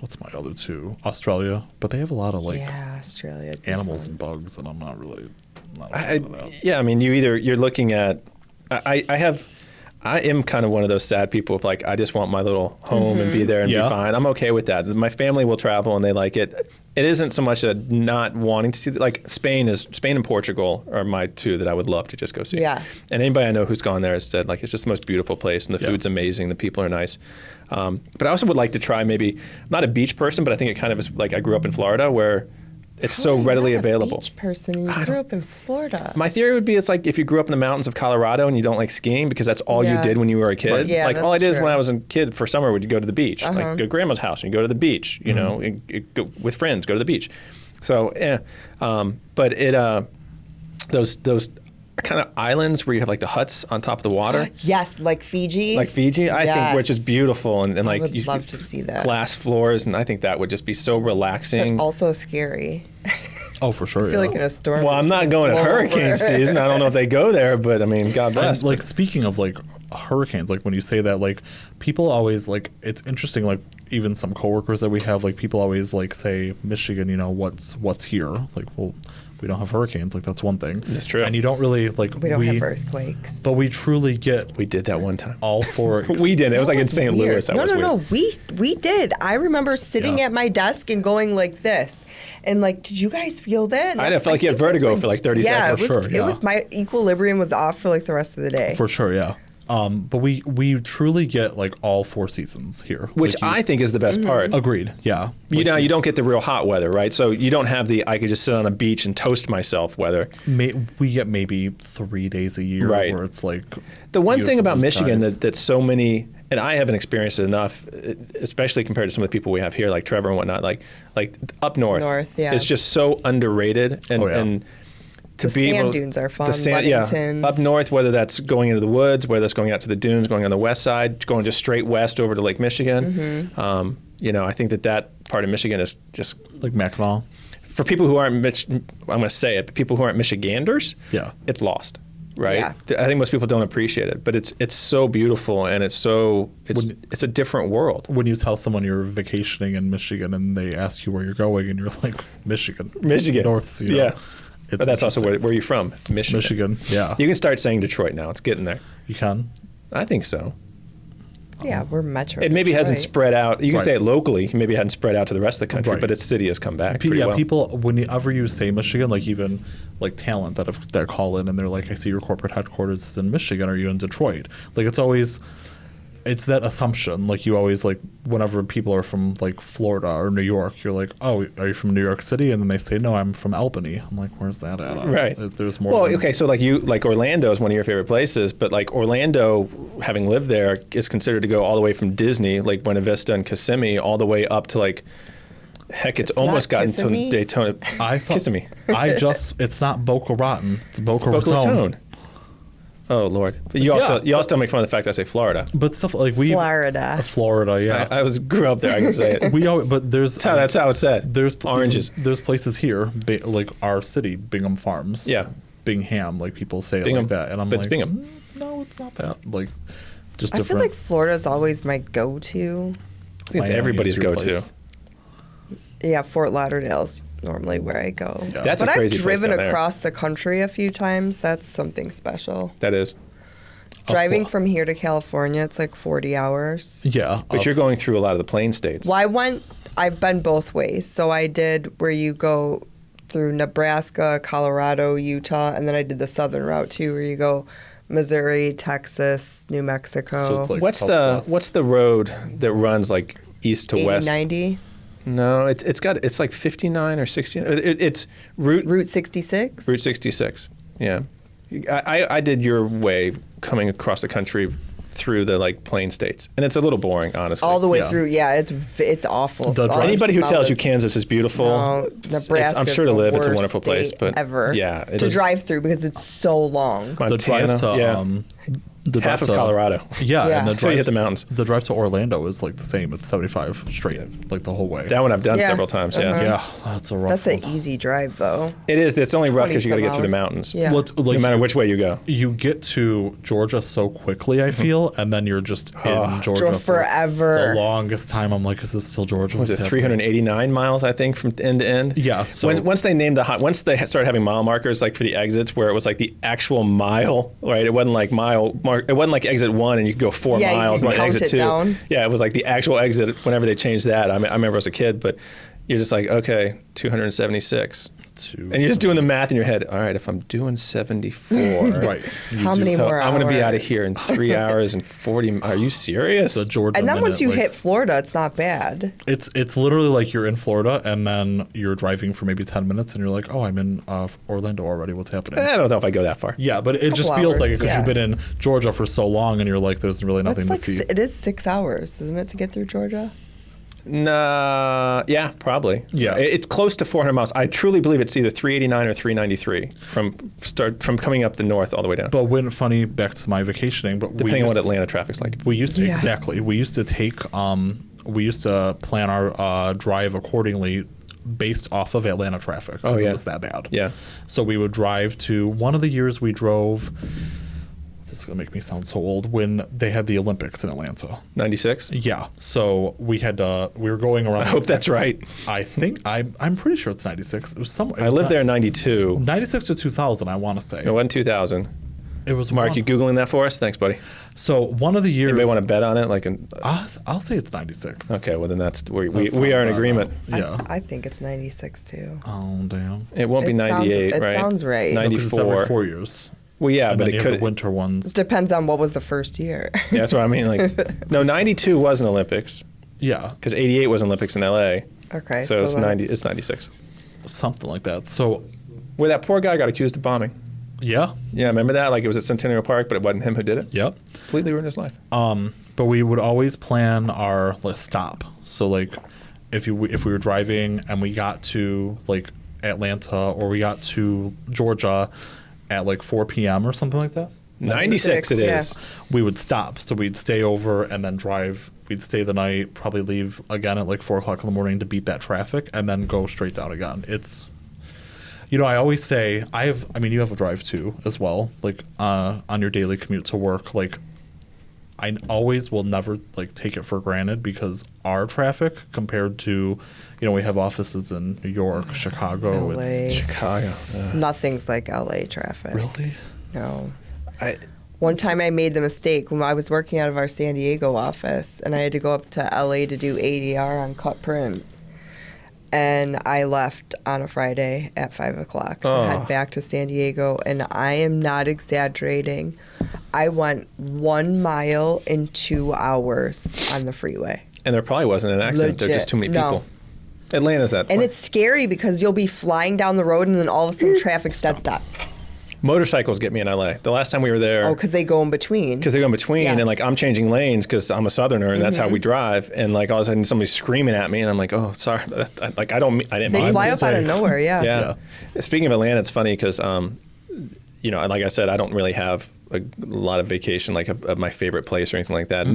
What's my other 2? Australia, but they have a lot of like Australia. animals and bugs, and I'm not really. Not a fan of that. Yeah, I mean, you're looking at. I am kind of one of those sad people of like, I just want my little home and be there and be fine. I'm okay with that. My family will travel and they like it. It isn't so much a not wanting to see, like Spain and Portugal are my 2 that I would love to just go see. Yeah. And anybody I know who's gone there has said like, it's just the most beautiful place and the food's amazing. The people are nice. But I also would like to try maybe, I'm not a beach person, but I think it kind of is like I grew up in Florida where it's so readily available. Beach person, you grew up in Florida. My theory would be it's like if you grew up in the mountains of Colorado and you don't like skiing because that's all you did when you were a kid. Right. Yeah, like all I that's did true. when I was a kid for summer would go to the beach, like go to grandma's house and you go to the beach, you know, and go with friends, go to the beach. So but those kind of islands where you have like the huts on top of the water. Yes, like Fiji. Like Fiji, I think, which is Yes. beautiful, and like I would love to see that. glass floors, and I think that would just be so relaxing. But also scary. Oh, for sure. I feel like in a storm. Well, I'm not going at hurricane season. I don't know if they go there, but I mean, God bless. And, like speaking of like hurricanes, like when you say that, like people always like it's interesting. Like even some coworkers that we have, like people always like say Michigan. You know what's here? Like, well, we don't have hurricanes. Like that's one thing. That's true. And you don't really like We don't have earthquakes. but we truly get We did that one time. all 4. We did. It was like in That St. weird. Louis. That no, was no, weird. no. We did. I remember sitting Yeah. at my desk and going like this, and like, did you guys feel that? And I felt like you had think that's vertigo when- for like 30 yeah, seconds. it was. For sure, It was my equilibrium was off for like the rest of the day. For sure, yeah. But we truly get like all 4 seasons here, Which Like, I think is the best part. agreed. Yeah. You know, you don't get the real hot weather, right? So you don't have the I could just sit on a beach and toast myself weather. We get maybe 3 days a year Right. where it's like The one thing beautiful about blue Michigan skies. that so many, and I haven't experienced it enough, especially compared to some of the people we have here, like Trevor and whatnot, like up north. North, yeah. It's just so underrated. And, Oh, yeah. and to The be sand able, dunes are fun, The sand, yeah, Ludington. up north, whether that's going into the woods, whether that's going out to the dunes, going on the west side, going just straight west over to Lake Michigan. You know, I think that part of Michigan is just like Mackinac. for people who aren't I'm going to say it, but people who aren't Michiganders, Yeah. it's lost. right? Yeah. I think most people don't appreciate it, but it's so beautiful, and it's a different world. When you tell someone you're vacationing in Michigan and they ask you where you're going and you're like, Michigan. North, you know, yeah. It's But that's also interesting. where you're from, Michigan, yeah. You can start saying Detroit now. It's getting there. You can. I think so. Yeah, we're Metro. It maybe hasn't Detroit. spread out. You can Right. say it locally. Maybe it hadn't spread out to the rest of the country, Right. but its city has come back pretty well. People, whenever you say Michigan, like even like talent that call in and they're like, I see your corporate headquarters is in Michigan. Are you in Detroit? Like it's that assumption. Like you always like whenever people are from like Florida or New York, you're like, oh, are you from New York City? And then they say, no, I'm from Albany. I'm like, where's that at? Right. There's more. Well, than- okay, so like Orlando is one of your favorite places, but like Orlando, having lived there, is considered to go all the way from Disney, like Buena Vista and Kissimmee, all the way up to like, heck, it's It's almost not gotten to Kissimmee? Daytona. I thought Kissimmee. it's not Boca Raton. It's Boca Boca Raton. Raton. Oh Lord! But you also make fun of the fact I say Florida. But stuff like Florida, yeah. I grew up there. I can say it. We always, but there's That's how it's said. there's oranges. There's places here, like our city, Bingham Farms. Yeah. Bingham, like people say Bingham, it like that, and I'm but like, it's Bingham. No, it's not that. Like, just I feel different. like Florida's always my go-to. I think it's Miami everybody's is your go-to. place. Yeah, Fort Lauderdale's normally where I go. Yeah. That's a but crazy I've place driven down there. across the country a few times. That's something special. That is. Driving from here to California, it's like 40 hours. Yeah, But you're going through a lot of the plain states. Well, I've been both ways. So I did where you go through Nebraska, Colorado, Utah, and then I did the southern route too, where you go Missouri, Texas, New Mexico. So it's like What's the road that runs like east to 80, west? 90, No, it's like 59 or 60. It's Route 66. Route 66. Yeah, I did your way coming across the country through the like plain states, and it's a little boring, honestly. All the way Yeah. through. Yeah, it's awful. The All drive- the Anybody who smell tells you is- Kansas is beautiful, No, I'm sure to Nebraska's live, the it's a worst wonderful place, state but ever yeah, it to is. drive through because it's so long. the drive Montana, to yeah. the half drive of to- Colorado. Yeah, Yeah. and the Until you drive hit the mountains. The drive to Orlando is like the same. It's 75 straight, like the whole way. That one I've done Yeah. several times. Yeah, Uh-huh. Yeah, that's a rough. That's one. an easy drive though. it is. It's only rough because you got to 20 get through the some hours. mountains. Yeah. Well, it's like No matter which way you go. you get to Georgia so quickly, I feel, and then you're just in Georgia Drove for forever. the longest time. I'm like, is this still Georgia? Was What's it happening? 389 miles? I think from end to end. Yeah, so- once they named once they started having mile markers like for the exits, where it was like the actual mile, right? It wasn't like It wasn't like exit 1 and you could go 4 Yeah, you miles can and then count exit it 2. down. Yeah, it was like the actual exit. Whenever they changed that, I remember as a kid, but you're just like, okay, 276. And you're just doing the math in your head. All right, if I'm doing 74, Right. How many so more I'm going to be out of hours? here in 3 hours and 40. Are you serious? The Georgia And then once you minute, like, hit Florida, it's not bad. it's literally like you're in Florida and then you're driving for maybe 10 minutes and you're like, oh, I'm in Orlando already. What's happening? I don't know if I go that far. Yeah, but it just Couple feels like hours, it because yeah. you've been in Georgia for so long and you're like, there's really nothing That's to like see. it is 6 hours, isn't it, to get through Georgia? Nah, yeah, probably. Yeah. It's close to 400 miles. I truly believe it's either 389 or 393 from coming up the north all the way down. But when funny back to my vacationing, but Depending on what Atlanta traffic's like. We used to Yeah. exactly. We used to take. We used to plan our drive accordingly, based off of Atlanta traffic. 'Cause Oh, yeah. it was that bad. Yeah. So we would drive to one of the years we drove. This is gonna make me sound so old. When they had the Olympics in Atlanta. 96? Yeah. So we had we were going around. I hope that's right. I think I'm pretty sure it's 96. It was somewhere. I lived there in 92. 96 to 2000. I want to say. It wasn't 2000. It was Mark, one- you Googling that for us? Thanks, buddy. So one of the years. Anybody want to bet on it? I'll say it's 96. Okay, well then we That's we are in what I agreement. know. Yeah. I think it's 96 too. Oh damn. It won't be It sounds- 98, it right? sounds right. No, 'cause it's 94. every 4 years. Well, yeah, And but then it you have could. the winter ones. Depends on what was the first year. Yeah, that's what I mean. Like, no, 92 was an Olympics Yeah, because 88 was an Olympics in LA. Okay, So it's then 90. It's 96. something like that. So Where that poor guy got accused of bombing. yeah, Yeah, remember that? Like it was at Centennial Park, but it wasn't him who did it. yep. Completely ruined his life. But we would always plan our stop. So like, if we were driving and we got to like Atlanta or we got to Georgia at like 4 p.m. or something like that, 96 it yeah. is. we would stop. So we'd stay over and then drive. We'd stay the night, probably leave again at like 4 o'clock in the morning to beat that traffic, and then go straight down again. I always say I mean, you have a drive too as well, like on your daily commute to work. Like, I always will never like take it for granted because our traffic compared to, we have offices in New York, Chicago. LA. It's Chicago. Nothing's like LA traffic. really. No. One time I made the mistake when I was working out of our San Diego office and I had to go up to LA to do ADR on cut print. And I left on a Friday at 5 o'clock to head back to San Diego. And I am not exaggerating. I went 1 mile in 2 hours on the freeway. And there probably wasn't an accident. There are just too many people. Atlanta's that. And it's scary because you'll be flying down the road and then all of a sudden traffic's dead stop. Motorcycles get me in LA. The last time we were there. Oh, because they go in between. Because they go in between, Yeah. and like I'm changing lanes because I'm a Southerner, and that's how we drive. And like all of a sudden somebody's screaming at me, and I'm like, oh, sorry. Like I didn't. They mind. fly up out of nowhere, Yeah. Speaking of Atlanta, it's funny because, like I said, I don't really have a lot of vacation, like of my favorite place or anything like that.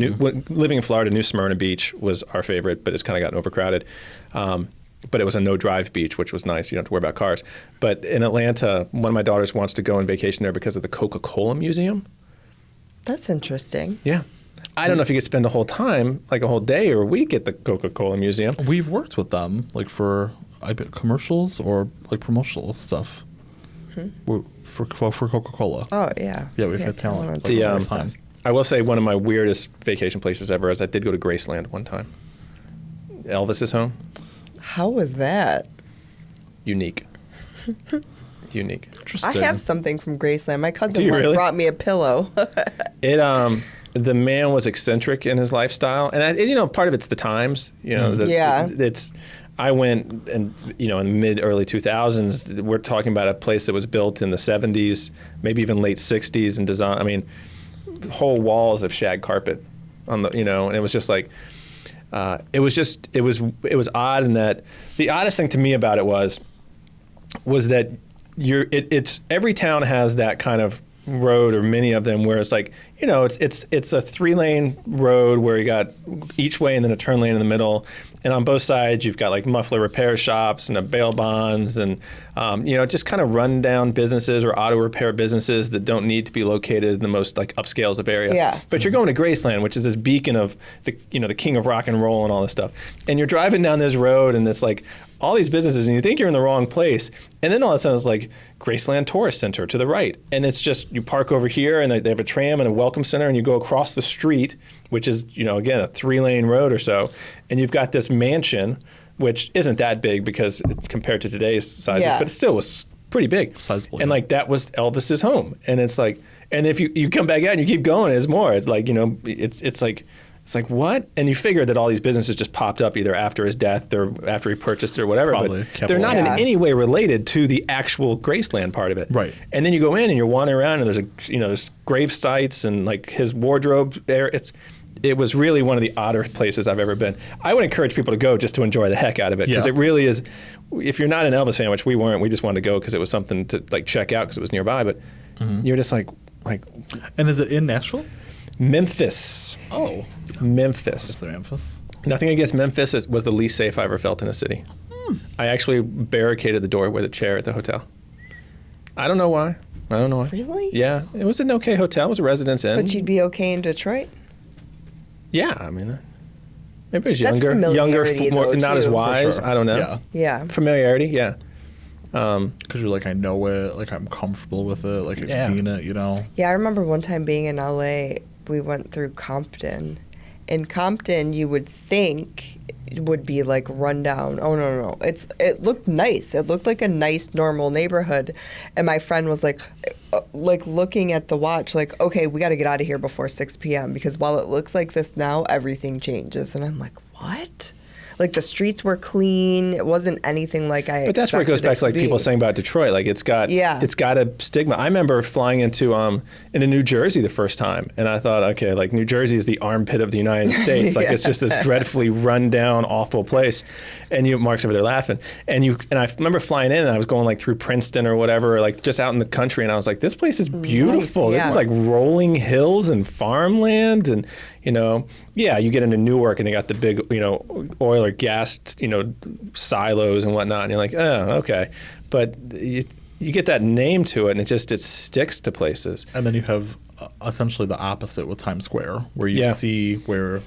Living in Florida, New Smyrna Beach was our favorite, but it's kind of gotten overcrowded. But it was a no-drive beach, which was nice. You don't have to worry about cars. But in Atlanta, one of my daughters wants to go on vacation there because of the Coca-Cola Museum. That's interesting. Yeah. I don't know if you could spend a whole time, like a whole day or a week at the Coca-Cola Museum. We've worked with them, like for commercials or like promotional stuff. For Coca-Cola. Oh, yeah. Yeah, we've had talent. The, all the time. I will say one of my weirdest vacation places ever is I did go to Graceland one time. Elvis's home. How was that? Unique. Unique. I Interesting. have something from Graceland. My Do cousin you once really? brought me a pillow. The man was eccentric in his lifestyle, and part of it's the times. Yeah. I went and in the mid early 2000s. We're talking about a place that was built in the 70s, maybe even late 60s, and design. I mean, whole walls of shag carpet on the and it was just like. It was odd in that the oddest thing to me about it was that it's every town has that kind of road, or many of them, where it's like it's a 3-lane road where you got each way and then a turn lane in the middle, and on both sides you've got like muffler repair shops and a bail bonds and just kind of run down businesses or auto repair businesses that don't need to be located in the most like upscales of area. Yeah. But you're going to Graceland, which is this beacon of the king of rock and roll and all this stuff, and you're driving down this road and it's like all these businesses, and you think you're in the wrong place, and then all of a sudden it's like Graceland Tourist Center to the right, and it's just you park over here, and they have a tram and a welcome center, and you go across the street, which is again a 3-lane road or so, and you've got this mansion, which isn't that big because it's compared to today's sizes, but it still was pretty big, sizable, and like that was Elvis's home, and it's like, and if you come back out and you keep going, it's more, it's like it's like, what? And you figure that all these businesses just popped up either after his death or after he purchased it or whatever. Probably. But they're not in any way related to the actual Graceland part of it. Right. And then you go in and you're wandering around and there's grave sites and like his wardrobe there. It was really one of the odder places I've ever been. I would encourage people to go just to enjoy the heck out of it, because it really is. If you're not an Elvis fan, which we weren't, we just wanted to go because it was something to like check out because it was nearby. But you're just like. And is it in Nashville? Memphis. Oh. Memphis. Is there Memphis? Nothing against Memphis. It was the least safe I ever felt in a city. I actually barricaded the door with a chair at the hotel. I don't know why. Really? Yeah. It was an okay hotel. It was a Residence Inn. But you'd be okay in Detroit? Yeah. I mean, maybe it was That's younger, familiarity, more, though, not as too. wise. Sure. I don't know. Yeah. Yeah. Familiarity, yeah. Because you're like, I know it, like I'm comfortable with it, like I've seen it, Yeah, I remember one time being in LA, we went through Compton. In Compton, you would think it would be like rundown. Oh, no. It looked nice. It looked like a nice, normal neighborhood. And my friend was like looking at the watch, like, okay, we got to get out of here before 6 p.m. because while it looks like this now, everything changes. And I'm like, what? Like the streets were clean. It wasn't anything like I. But that's where it goes back to like people saying about Detroit. Like it's got a stigma. I remember flying into New Jersey the first time, and I thought, okay, like New Jersey is the armpit of the United States. Like it's just this dreadfully run down, awful place. And Mark's over there laughing. And I remember flying in, and I was going like through Princeton or whatever, like just out in the country, and I was like, this place is beautiful. Nice, This is like rolling hills and farmland, and you get into Newark, and they got the big oil or gas, silos and whatnot. And you're like, oh, okay. But you get that name to it, and it sticks to places. And then you have essentially the opposite with Times Square, where you see where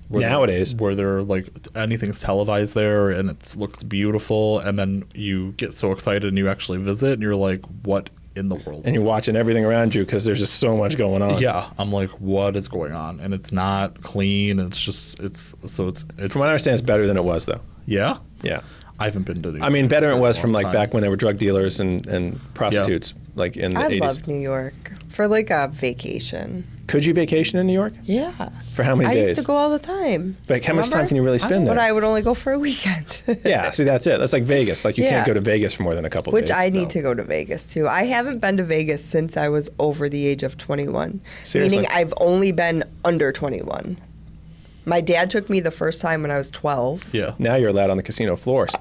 nowadays where they're like anything's televised there and it looks beautiful, and then you get so excited and you actually visit and you're like, what in the world? And you're watching everything around you because there's just so much going on. Yeah, I'm like, what is going on? And it's not clean. It's from what I understand, it's better than it was though. Yeah. I haven't been to New York. I mean, better than it was from time. back when they were drug dealers and prostitutes, like in the 80s. I love New York for like a vacation. Could you vacation in New York? Yeah. For how many days? I used to go all the time. Like, how much time can you really spend there? But I would only go for a weekend. Yeah, see, that's it. That's like Vegas. Like, you can't go to Vegas for more than a couple Which days. I need to go to Vegas, too. I haven't been to Vegas since I was over the age of 21. Seriously? Meaning I've only been under 21. My dad took me the first time when I was 12. Yeah. Now you're allowed on the casino floors.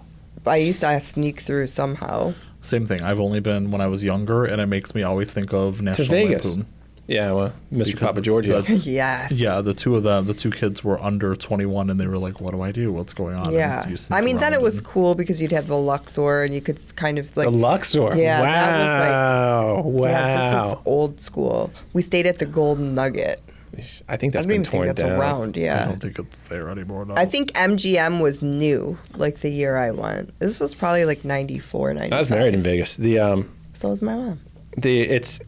I used to sneak through somehow. Same thing. I've only been when I was younger, and it makes me always think of National Vegas. Lampoon. Yeah, well, Mr. Because Papa Giorgio. Yes. Yeah, the two kids were under 21, and they were like, what do I do? What's going on? Yeah. And you sneak I mean, then around it was and- cool because you'd have the Luxor and you could kind of like. The Luxor. Yeah, wow. that was like. Yeah, this is Wow. old school. We stayed at the Golden Nugget. I think that's I don't been even torn think that's down. around, I yeah. don't think it's there anymore. No. I think MGM was new, like the year I went. This was probably like 94, 95. I was married in Vegas. So was my mom. It's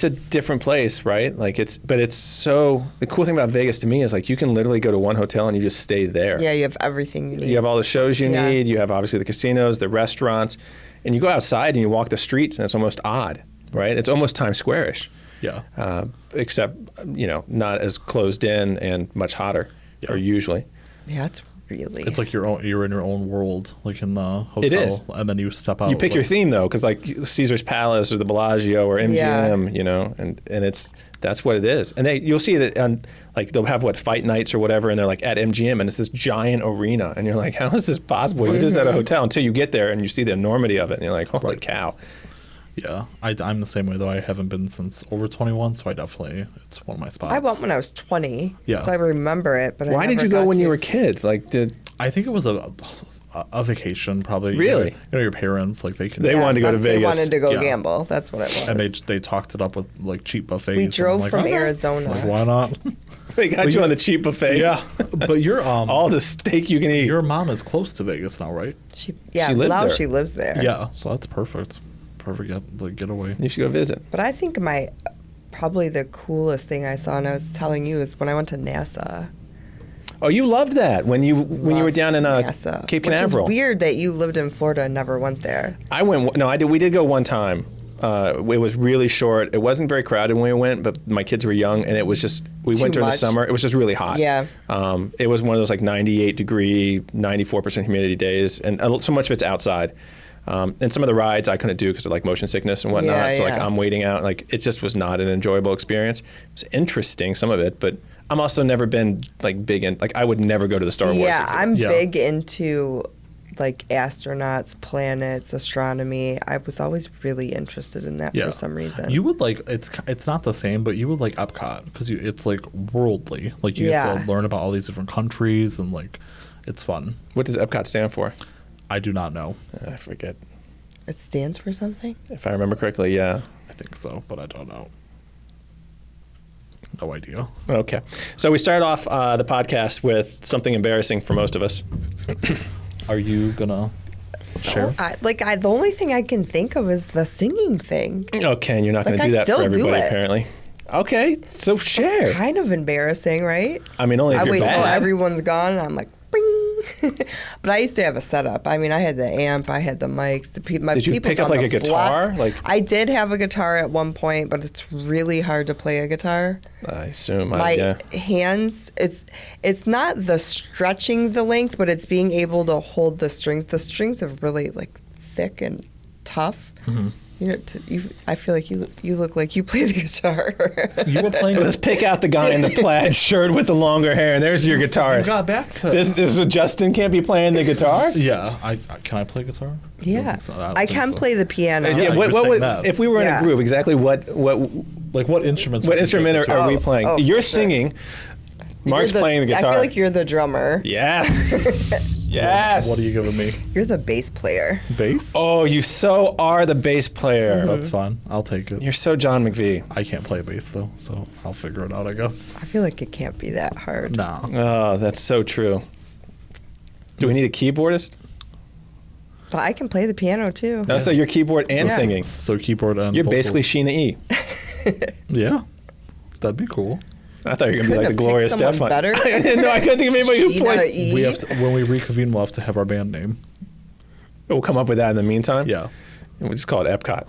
a different place, right? Like it's so the cool thing about Vegas to me is like you can literally go to one hotel and you just stay there. Yeah, you have everything you need. You have all the shows you Yeah. need. You have obviously the casinos, the restaurants, and you go outside and you walk the streets and it's almost odd, right? It's almost Times Square-ish. Yeah. Except not as closed in and much hotter, or usually. Yeah, it's really. It's like you're in your own world, like in the hotel. It is. And then you step out. You pick your theme though, because like Caesar's Palace or the Bellagio or MGM, Yeah. and that's what it is. And you'll see it on like they'll have fight nights or whatever, and they're like at MGM, and it's this giant arena, and you're like, how is this possible? You're just at a hotel until you get there and you see the enormity of it, and you're like, holy cow. Yeah, I'm the same way though. I haven't been since over 21, so it's one of my spots. I went when I was 20. Yeah. So I remember it, but Why I did never you go got when to. you were kids? Like, I think it was a vacation probably. Really? Your parents like they could. They wanted to go to They Vegas. wanted to go Yeah. gamble. That's what it was. And they talked it up with like cheap buffets. We and I'm drove like, from okay. Arizona. Like, why not? They got you on the cheap buffet. Yeah, but your all the steak you can eat. your mom is close to Vegas now, right? She lives now there. she lives there. Yeah, so that's perfect. Perfect getaway. You should go visit. But I think probably the coolest thing I saw, and I was telling you, is when I went to NASA. Oh, you loved that when you were down in NASA, Cape which Canaveral. is weird that you lived in Florida and never went there. I went. No, I did. We did go one time. It was really short. It wasn't very crowded when we went, but my kids were young, and it was just we Too went during much. the summer. It was just really hot. Yeah. It was one of those like 98 degree, 94% humidity days, and so much of it's outside. And some of the rides I couldn't do because of like motion sickness and whatnot. Yeah, so like yeah. I'm waiting out. Like it just was not an enjoyable experience. It was interesting, some of it, but I'm also never been like big in like I would never go to the Star Wars. Yeah, exhibit. I'm Yeah. big into like astronauts, planets, astronomy. I was always really interested in that Yeah. for some reason. You would like it's not the same, but you would like Epcot because it's like worldly. Like you get Yeah. to learn about all these different countries and like it's fun. What does Epcot stand for? I do not know. I forget. It stands for something? If I remember correctly, yeah. I think so, but I don't know. No idea. Okay. So we start off the podcast with something embarrassing for most of us. Are you gonna share? The only thing I can think of is the singing thing. Okay, and you're not going Like, to do I that for still do everybody, it. apparently. Okay, so share. Kind of embarrassing, right? I mean, only if I you're wait till bad. everyone's gone and I'm like, bing. But I used to have a setup. I mean, I had the amp, I had the mics. My Did you people pick up on like the a guitar? block- Like I did have a guitar at one point, but it's really hard to play a guitar. I assume. My hands, it's not the stretching the length, but it's being able to hold the strings. The strings are really like thick and tough. Mm-hmm. I feel like you look like you play the guitar. You were playing. Let's pick out the guy in the plaid shirt with the longer hair, and there's your guitarist. got back to This is Justin can't be playing the guitar. Yeah, can I play guitar? Yeah, So I don't I think can so. play the piano. Yeah, Yeah. you What were saying would that. if we were in a Yeah. groove? Exactly what Like what instruments? what would you instrument play are we Oh, playing? oh, You're for sure. singing. Mark's playing the guitar. I feel like you're the drummer. Yes. Yes. What are you giving me? You're the bass player. Bass? Oh, you so are the bass player. That's fine. I'll take it. You're so John McVie. I can't play bass though, so I'll figure it out, I guess. I feel like it can't be that hard. Nah. Oh, that's so true. Do we need a keyboardist? But I can play the piano too. No, so you're keyboard and Yeah. singing. So keyboard and You're vocals. basically Sheena E. Yeah. That'd be cool. I thought you were gonna be like the Gloria someone Stefan. better. No, I couldn't think of anybody who Sheena played. E. We have to, when we reconvene, we'll have to have our band name. We'll come up with that in the meantime. Yeah. And we'll just call it Epcot.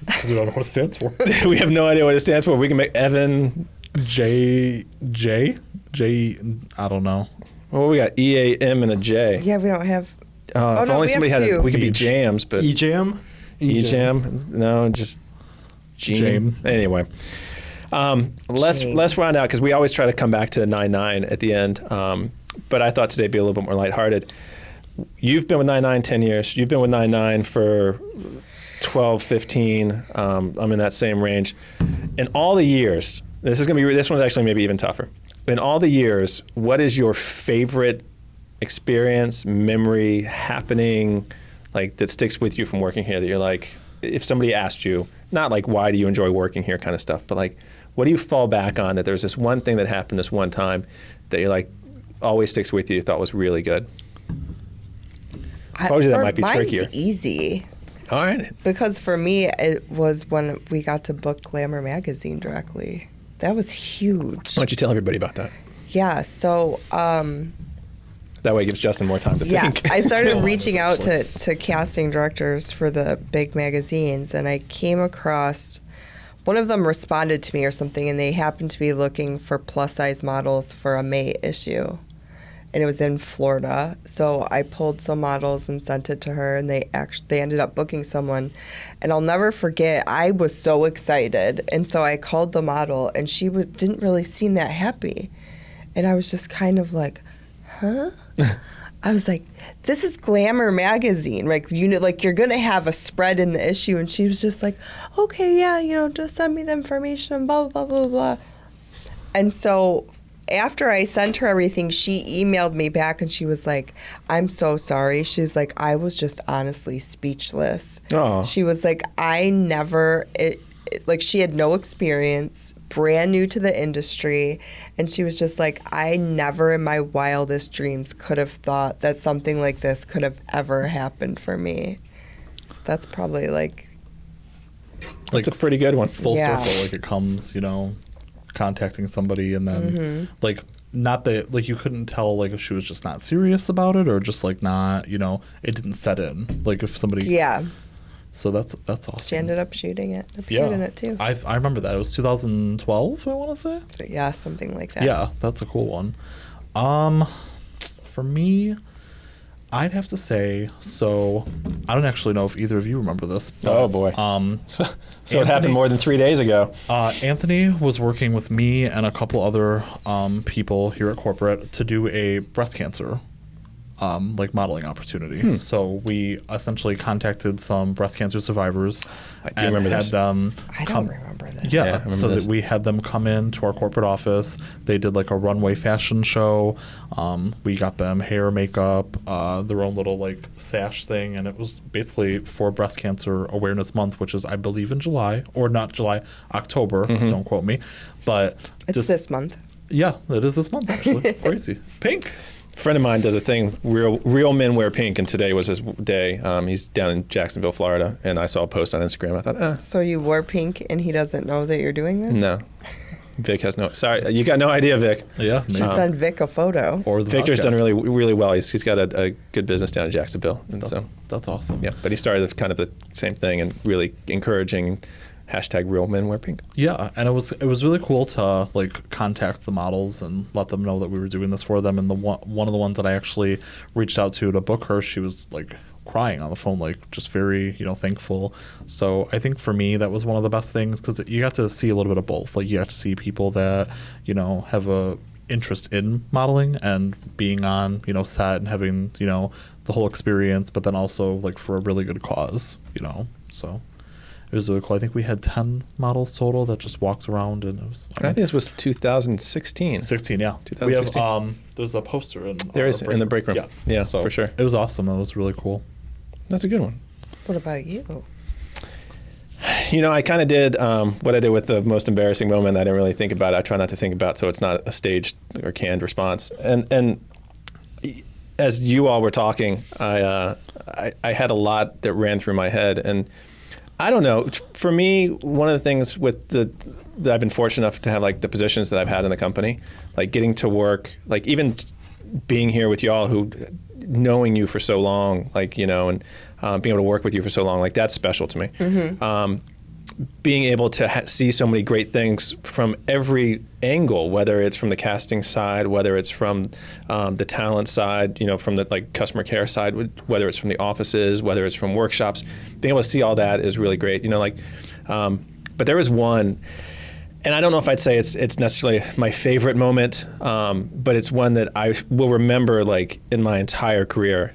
Because we don't know what it stands for. We have no idea what it stands for. We can make Evan. J, I don't know. Well, we got EAM and a J. Yeah, we don't have. If no, only we somebody have had it. two. We could be Each. Jams, but E-Jam? E-Jam. No, just Jam. Anyway, let's round out because we always try to come back to 9-9 at the end. But I thought today would be a little bit more lighthearted. You've been with 9-9 10 years. You've been with 9-9 for 12, 15. I'm in that same range. In all the years, this one's actually maybe even tougher. In all the years, what is your favorite experience, memory, happening, like that sticks with you from working here that you're like, if somebody asked you, not like why do you enjoy working here kind of stuff, but like what do you fall back on that there's this one thing that happened this one time that you're like always sticks with you thought was really good? I told you that might be trickier. Mine's easy. All right. Because for me, it was when we got to book Glamour magazine directly. That was huge. Why don't you tell everybody about that? Yeah, so That way it gives Justin more time to think. I started reaching out to casting directors for the big magazines, and I came across one of them responded to me or something, and they happened to be looking for plus-size models for a May issue. And it was in Florida. So I pulled some models and sent it to her, and they ended up booking someone. And I'll never forget, I was so excited. And so I called the model, and she didn't really seem that happy. And I was just kind of like, huh? I was like, this is Glamour magazine. Like, you're going to have a spread in the issue. And she was just like, okay, yeah, just send me the information, blah, blah, blah, blah. And so after I sent her everything, she emailed me back and she was like, I'm so sorry. She's like, I was just honestly speechless. Aw. She was like, she had no experience, brand new to the industry. And she was just like, I never in my wildest dreams could have thought that something like this could have ever happened for me. So that's probably That's a pretty good one. Full Yeah. circle, like it comes, contacting somebody and then not that you couldn't tell like if she was just not serious about it or just like not, it didn't set in. Like if somebody Yeah. So that's awesome. She ended up shooting it. Appeared in it too. I remember that. It was 2012, I want to say. So, yeah, something like that. Yeah, that's a cool one. For me, I'd have to say, so I don't actually know if either of you remember this. But, Oh, boy. So it happened more than 3 days ago. Anthony was working with me and a couple other people here at corporate to do a breast cancer modeling opportunity. So we essentially contacted some breast cancer survivors and remember had this. them I don't remember this. Yeah, I yeah, remember so this. that we had them come in to our corporate office. They did like a runway fashion show. We got them hair, makeup, their own little sash thing, and it was basically for Breast Cancer Awareness Month, which is I believe in July or not July, October. Don't quote me, but It's this month. Yeah, it is this month actually. Crazy. Pink. A friend of mine does a thing, real men wear pink, and today was his day. He's down in Jacksonville, Florida, and I saw a post on Instagram. I thought, So you wore pink and he doesn't know that you're doing this? no. Vic has no, sorry, you got no idea, Vic. Yeah, You should send Vic a photo. or the Victor's done podcast. really well. He's got a good business down in Jacksonville, and so That's awesome. yeah. But he started kind of the same thing and really encouraging hashtag real men wear pink. Yeah, and it was really cool to contact the models and let them know that we were doing this for them. And one of the ones that I actually reached out to book her, she was crying on the phone, just very thankful. So I think for me that was one of the best things because you got to see a little bit of both. You got to see people that have a interest in modeling and being on set and having the whole experience, but then also for a really good cause. So It was really cool. I think we had 10 models total that just walked around, and it was. I think this was 2016. 16, yeah. 2016. We have there's a poster in There is in the break room. Yeah, so for sure. It was awesome. It was really cool. That's a good one. What about you? I kind of did what I did with the most embarrassing moment. I didn't really think about it. I try not to think about, so it's not a staged or canned response. And as you all were talking, I had a lot that ran through my head, and I don't know. For me, one of the things that I've been fortunate enough to have, like the positions that I've had in the company, like getting to work, like even being here with y'all, who knowing you for so long, like and being able to work with you for so long, like that's special to me. Mm-hmm. Being able to see so many great things from every angle, whether it's from the casting side, whether it's from the talent side, from the like customer care side, whether it's from the offices, whether it's from workshops, being able to see all that is really great. But there was one, and I don't know if I'd say it's necessarily my favorite moment, but it's one that I will remember like in my entire career.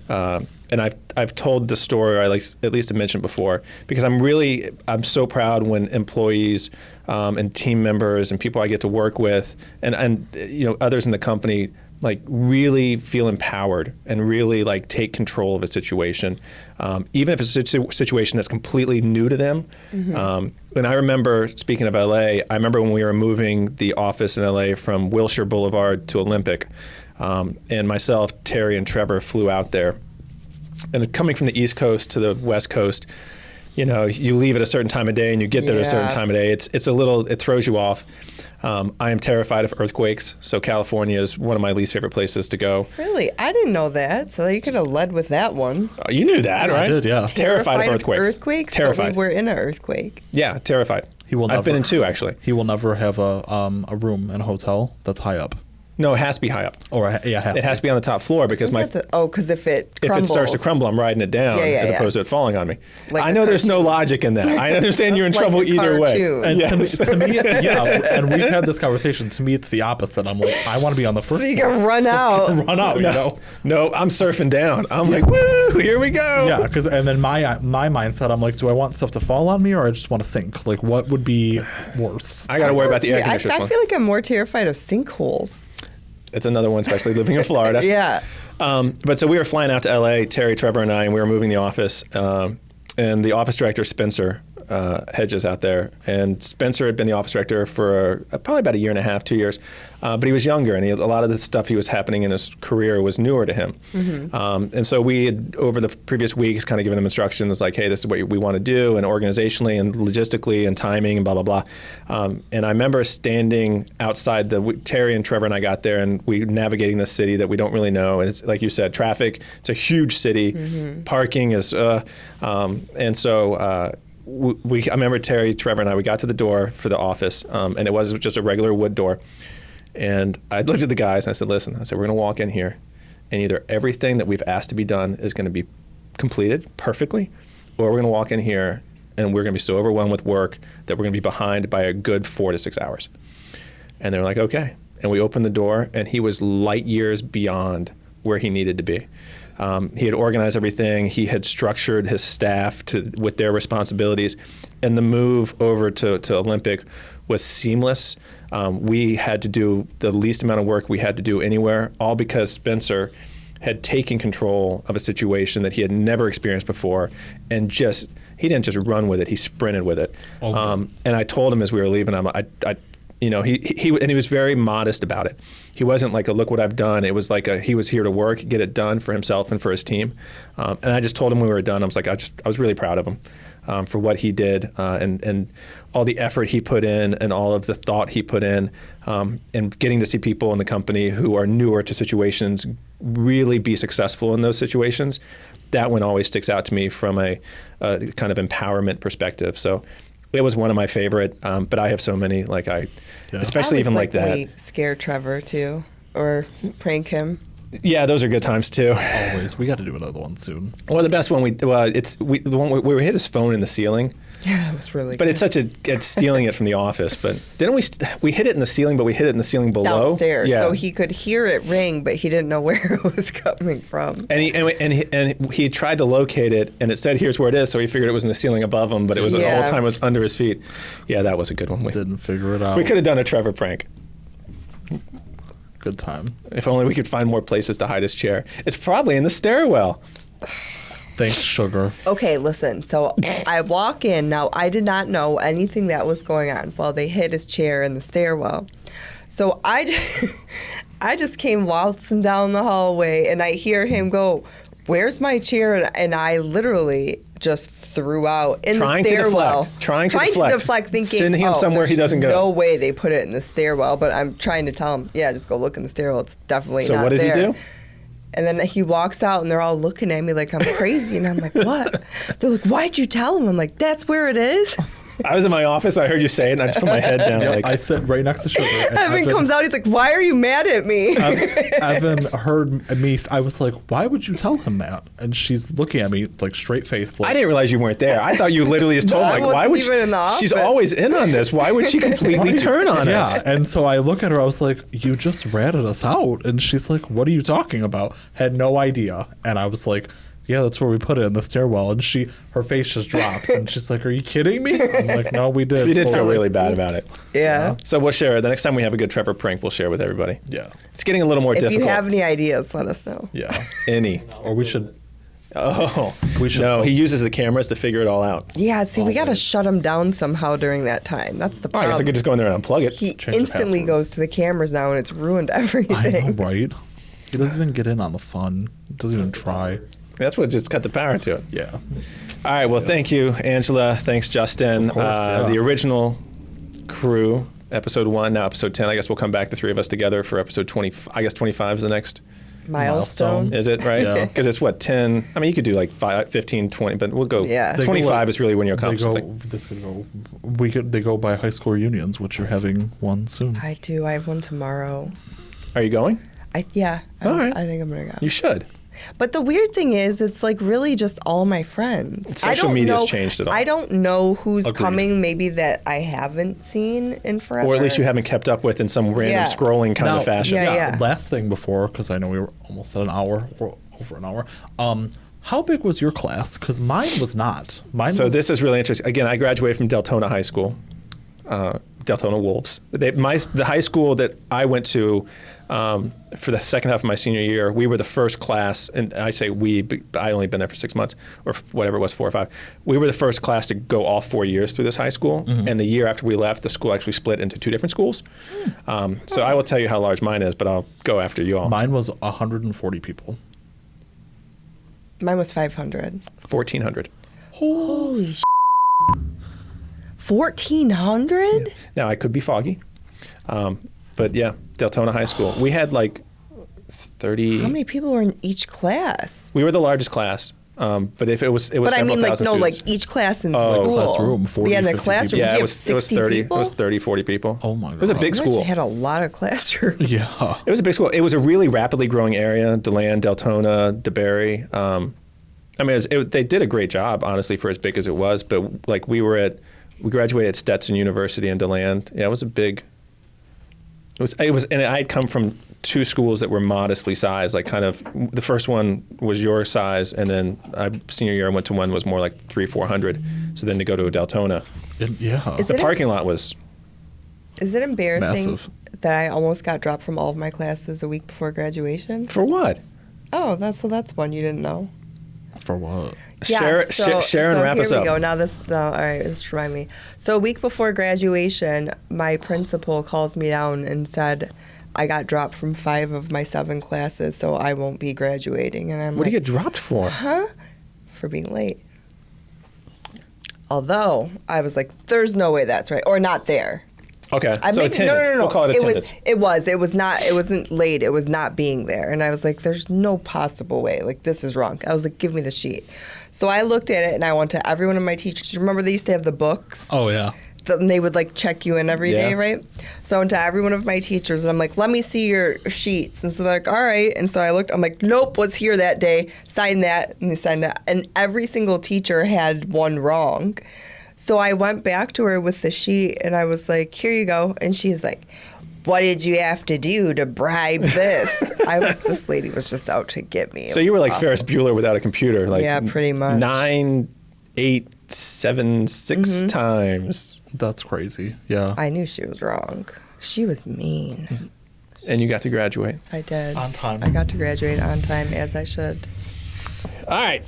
And I've told the story, or at least mentioned before, because I'm so proud when employees and team members and people I get to work with and others in the company like really feel empowered and really like take control of a situation, even if it's a situation that's completely new to them. Mm-hmm. And I remember, speaking of LA, I remember when we were moving the office in LA from Wilshire Boulevard to Olympic, and myself, Terry, and Trevor flew out there. And coming from the East Coast to the West Coast, you leave at a certain time of day and you get there at a certain time of day. It throws you off. I am terrified of earthquakes, so California is one of my least favorite places to go. Really? I didn't know that, so you could have led with that one. You knew that, right? I did, yeah. Terrified of earthquakes. Earthquakes? Terrified. But we were in an earthquake. Yeah, terrified. I've been in two, actually. He will never have a room in a hotel that's high up. No, it has to be high up. It has to be on the top floor because because if it crumbles. If it starts to crumble, I'm riding it down as opposed to it falling on me. Like I know there's no logic in that. I understand you're in trouble either way. And to me, and we've had this conversation. To me, it's the opposite. I'm like, I want to be on the first. So you can run out. No, I'm surfing down. I'm like, woo, here we go. Yeah, and then my mindset, I'm like, do I want stuff to fall on me or I just want to sink? Like, what would be worse? I got to worry about the air conditioners. I feel like I'm more terrified of sinkholes. It's another one, especially living in Florida. Yeah. But so we were flying out to LA, Terry, Trevor, and I, and we were moving the office. And the office director, Spencer Hedges, out there. And Spencer had been the office director for probably about a year and a half, 2 years. But he was younger, and a lot of the stuff he was happening in his career was newer to him. Mm-hmm. And so we had, over the previous weeks, kind of given him instructions like, hey, this is what we want to do, and organizationally and logistically and timing and blah, blah, blah. And I remember standing outside Terry and Trevor and I got there, and we navigating this city that we don't really know. And it's, like you said, traffic. It's a huge city. Mm-hmm. Parking is, and so I remember Terry, Trevor, and I, we got to the door for the office, and it was just a regular wood door. And I looked at the guys and I said, listen, we're going to walk in here, and either everything that we've asked to be done is going to be completed perfectly, or we're going to walk in here and we're going to be so overwhelmed with work that we're going to be behind by a good 4 to 6 hours. And they're like, okay. And we opened the door, and he was light years beyond where he needed to be. He had organized everything. He had structured his staff with their responsibilities. And the move over to Olympic was seamless. We had to do the least amount of work we had to do anywhere, all because Spencer had taken control of a situation that he had never experienced before, and he didn't just run with it, he sprinted with it. Okay. And I told him as we were leaving, he was very modest about it. He wasn't like look what I've done. It was like he was here to work, get it done for himself and for his team. And I just told him when we were done, I was like, I was really proud of him for what he did, and all the effort he put in and all of the thought he put in, and getting to see people in the company who are newer to situations really be successful in those situations. That one always sticks out to me from a kind of empowerment perspective. So it was one of my favorite, but I have so many, especially even like that. We scare Trevor too, or prank him. Yeah, those are good times too. Always. We got to do another one soon. Well, the best one we hit his phone in the ceiling. Yeah, it was really But good. it's stealing it from the office. But didn't we hit it in the ceiling, but we hit it in the ceiling below? Downstairs. Yeah. So he could hear it ring, but he didn't know where it was coming from. And he tried to locate it, and it said, here's where it is, so he figured it was in the ceiling above him, but it was the Yeah. whole time it was under his feet. Yeah, that was a good one. Didn't figure it out. We could have done a Trevor prank. Good time. If only we could find more places to hide his chair. It's probably in the stairwell. Thanks, sugar. Okay, listen. So I walk in. Now, I did not know anything that was going on. Well, they hid his chair in the stairwell. So I just came waltzing down the hallway, and I hear him go, "Where's my chair?" And I literally just threw out in Trying the to stairwell. deflect. Trying to deflect. thinking, Sending him somewhere he there's doesn't go. No way they put it in the stairwell. But I'm trying to tell him, yeah, just go look in the stairwell. It's definitely So not what does there. he do? And then he walks out, and they're all looking at me like I'm crazy. And I'm like, what? They're like, why'd you tell him? I'm like, that's where it is. I was in my office, I heard you say it, and I just put my head down. Yep, like, I sit right next to sugar. and Evan comes out, he's like, why are you mad at me? Evan heard me. I was like, "Why would you tell him that?" And she's looking at me like straight faced. Like, I didn't realize you weren't there. I thought you literally just told No, him, I like, why wasn't would even in the she's office. always in on this. Why would she completely turn on yeah. us? And so I look at her. I was like, "You just ratted us out," and she's like, "What are you talking about?" Had no idea. And I was like, "Yeah, that's where we put it in the stairwell." And her face just drops, and she's like, "Are you kidding me?" I'm like, "No, we did." You did feel Totally. really bad about it. Yeah. So we'll share it. The next time we have a good Trevor prank, we'll share with everybody. Yeah. It's getting a little more If difficult. you have any ideas, let us know. Yeah. Any. Or we should. Oh. We should- No, he uses the cameras to figure it all out. Yeah, see, we got to Always. shut him down somehow during that time. That's the Oh, I problem. guess I could just go in there and unplug it. He Change the instantly password. goes to the cameras now, and it's ruined everything. I know, right? He doesn't even get in on the fun. Doesn't even try. That's what just cut the power to it. Yeah. All right. Well, thank you, Angela. Thanks, Justin. Of course, yeah. The original crew, episode 1, now episode 10. I guess we'll come back, the three of us together, for episode 20. I guess 25 is the next. Milestone. Is it, right? Yeah. Because it's what, 10? I mean, you could do like 5, 15, 20, but we'll go. Yeah. They go 25 like- is really when you're They accomplished. go. This could go. They go by high school reunions, which you're having one soon. I do. I have one tomorrow. Are you going? Yeah. All right. I think I'm going to go. You should. But the weird thing is, it's like really just all my friends. I Social don't media's know- changed it all. I don't know who's Agreed. coming, maybe that I haven't seen in forever. Or at least you haven't kept up with in some random Yeah. scrolling kind Now, of fashion. Yeah. Last thing before, because I know we were almost at an hour, or over an hour. How big was your class? Because mine was not. Mine. So was, this is really interesting. Again, I graduated from Deltona High School, Deltona Wolves. The high school that I went to for the second half of my senior year, we were the first class, and I say we, but I only been there for 6 months, or whatever it was, 4 or 5. We were the first class to go all 4 years through this high school, and the year after we left, the school actually split into 2 different schools. So I will tell you how large mine is, but I'll go after you all. Mine was 140 people. Mine was 500. 1,400. Holy 1,400? Now, I could be foggy, but yeah, Deltona High School. We had like 30. How many people were in each class? We were the largest class, but if it was But I several mean, like, thousand no, students. like each class in Oh. school. Classroom, 40, yeah, in the 50 classroom, people. yeah, you it have was 60 30. people? It was 30, 40 people. Oh my It was a God. big You school. had a lot of classrooms. Yeah. It was a big school. It was a really rapidly growing area. DeLand, Deltona, DeBerry. I mean, they did a great job, honestly, for as big as it was. But like we graduated at Stetson University in DeLand. Yeah, it was a big. It was, and I had come from 2 schools that were modestly sized. Like kind of, the first one was your size, and then senior year I went to one that was more like 300-400. So then to go to a Deltona, Yeah. Is the it parking lot was. Is it embarrassing Massive. that I almost got dropped from all of my classes a week before graduation? For what? Oh, that's one you didn't know. For what? Share and wrap us Here up. we go. Now all right, just remind me. So a week before graduation, my principal calls me down and said, I got dropped from 5 of my 7 classes, so I won't be graduating. And I'm What like, do you get dropped for? for being late. Although I was like, there's no way that's right, or not there. Okay, so maybe- attendance. No. We'll call it attendance. It was not. It wasn't late. It was not being there. And I was like, "There's no possible way. Like this is wrong." I was like, "Give me the sheet." So I looked at it and I went to every one of my teachers. Remember they used to have the books. Oh yeah. And they would like check you in every day, Yeah. right? So I went to every one of my teachers and I'm like, "Let me see your sheets." And so they're like, "All right." And so I looked. I'm like, "Nope, was here that day. Sign that." And they signed that. And every single teacher had one wrong. So I went back to her with the sheet, and I was like, here you go. And she's like, what did you have to do to bribe this? This lady was just out to get me. So you were like Ferris Bueller without a computer. Like yeah, pretty much. 9, 8, 7, 6 times. That's crazy. Yeah. I knew she was wrong. She was mean. And you got to graduate. I did. On time. I got to graduate on time, as I should. All right.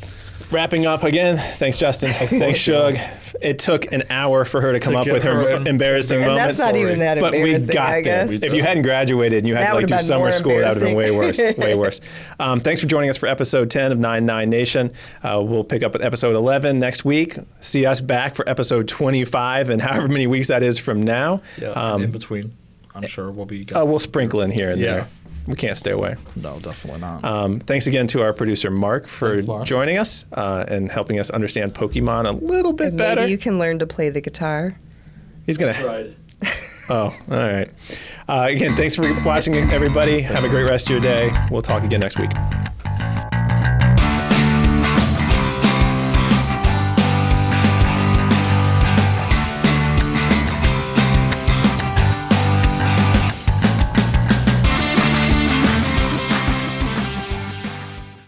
Wrapping up again. Thanks, Justin. Thanks, Shug. It took an hour for her to come up get with her her embarrassing And moments. that's not even that But we embarrassing, got I there. guess. If you hadn't graduated and you had That to like would've do been summer more school, that would have been way worse. embarrassing. Way worse. Thanks for joining us for episode 10 of 9-9 Nation. We'll pick up with episode 11 next week. See us back for episode 25 and however many weeks that is from now. Yeah. and in between, I'm sure we'll be. We'll sprinkle in here and Yeah. there. We can't stay away. No, definitely not. Thanks again to our producer, Mark, for Thanks, Mark. joining us and helping us understand Pokemon a little bit And better. maybe you can learn to play the guitar. He's going to. Right. Oh, all right. Again, thanks for watching, everybody. Have a great rest of your day. We'll talk again next week.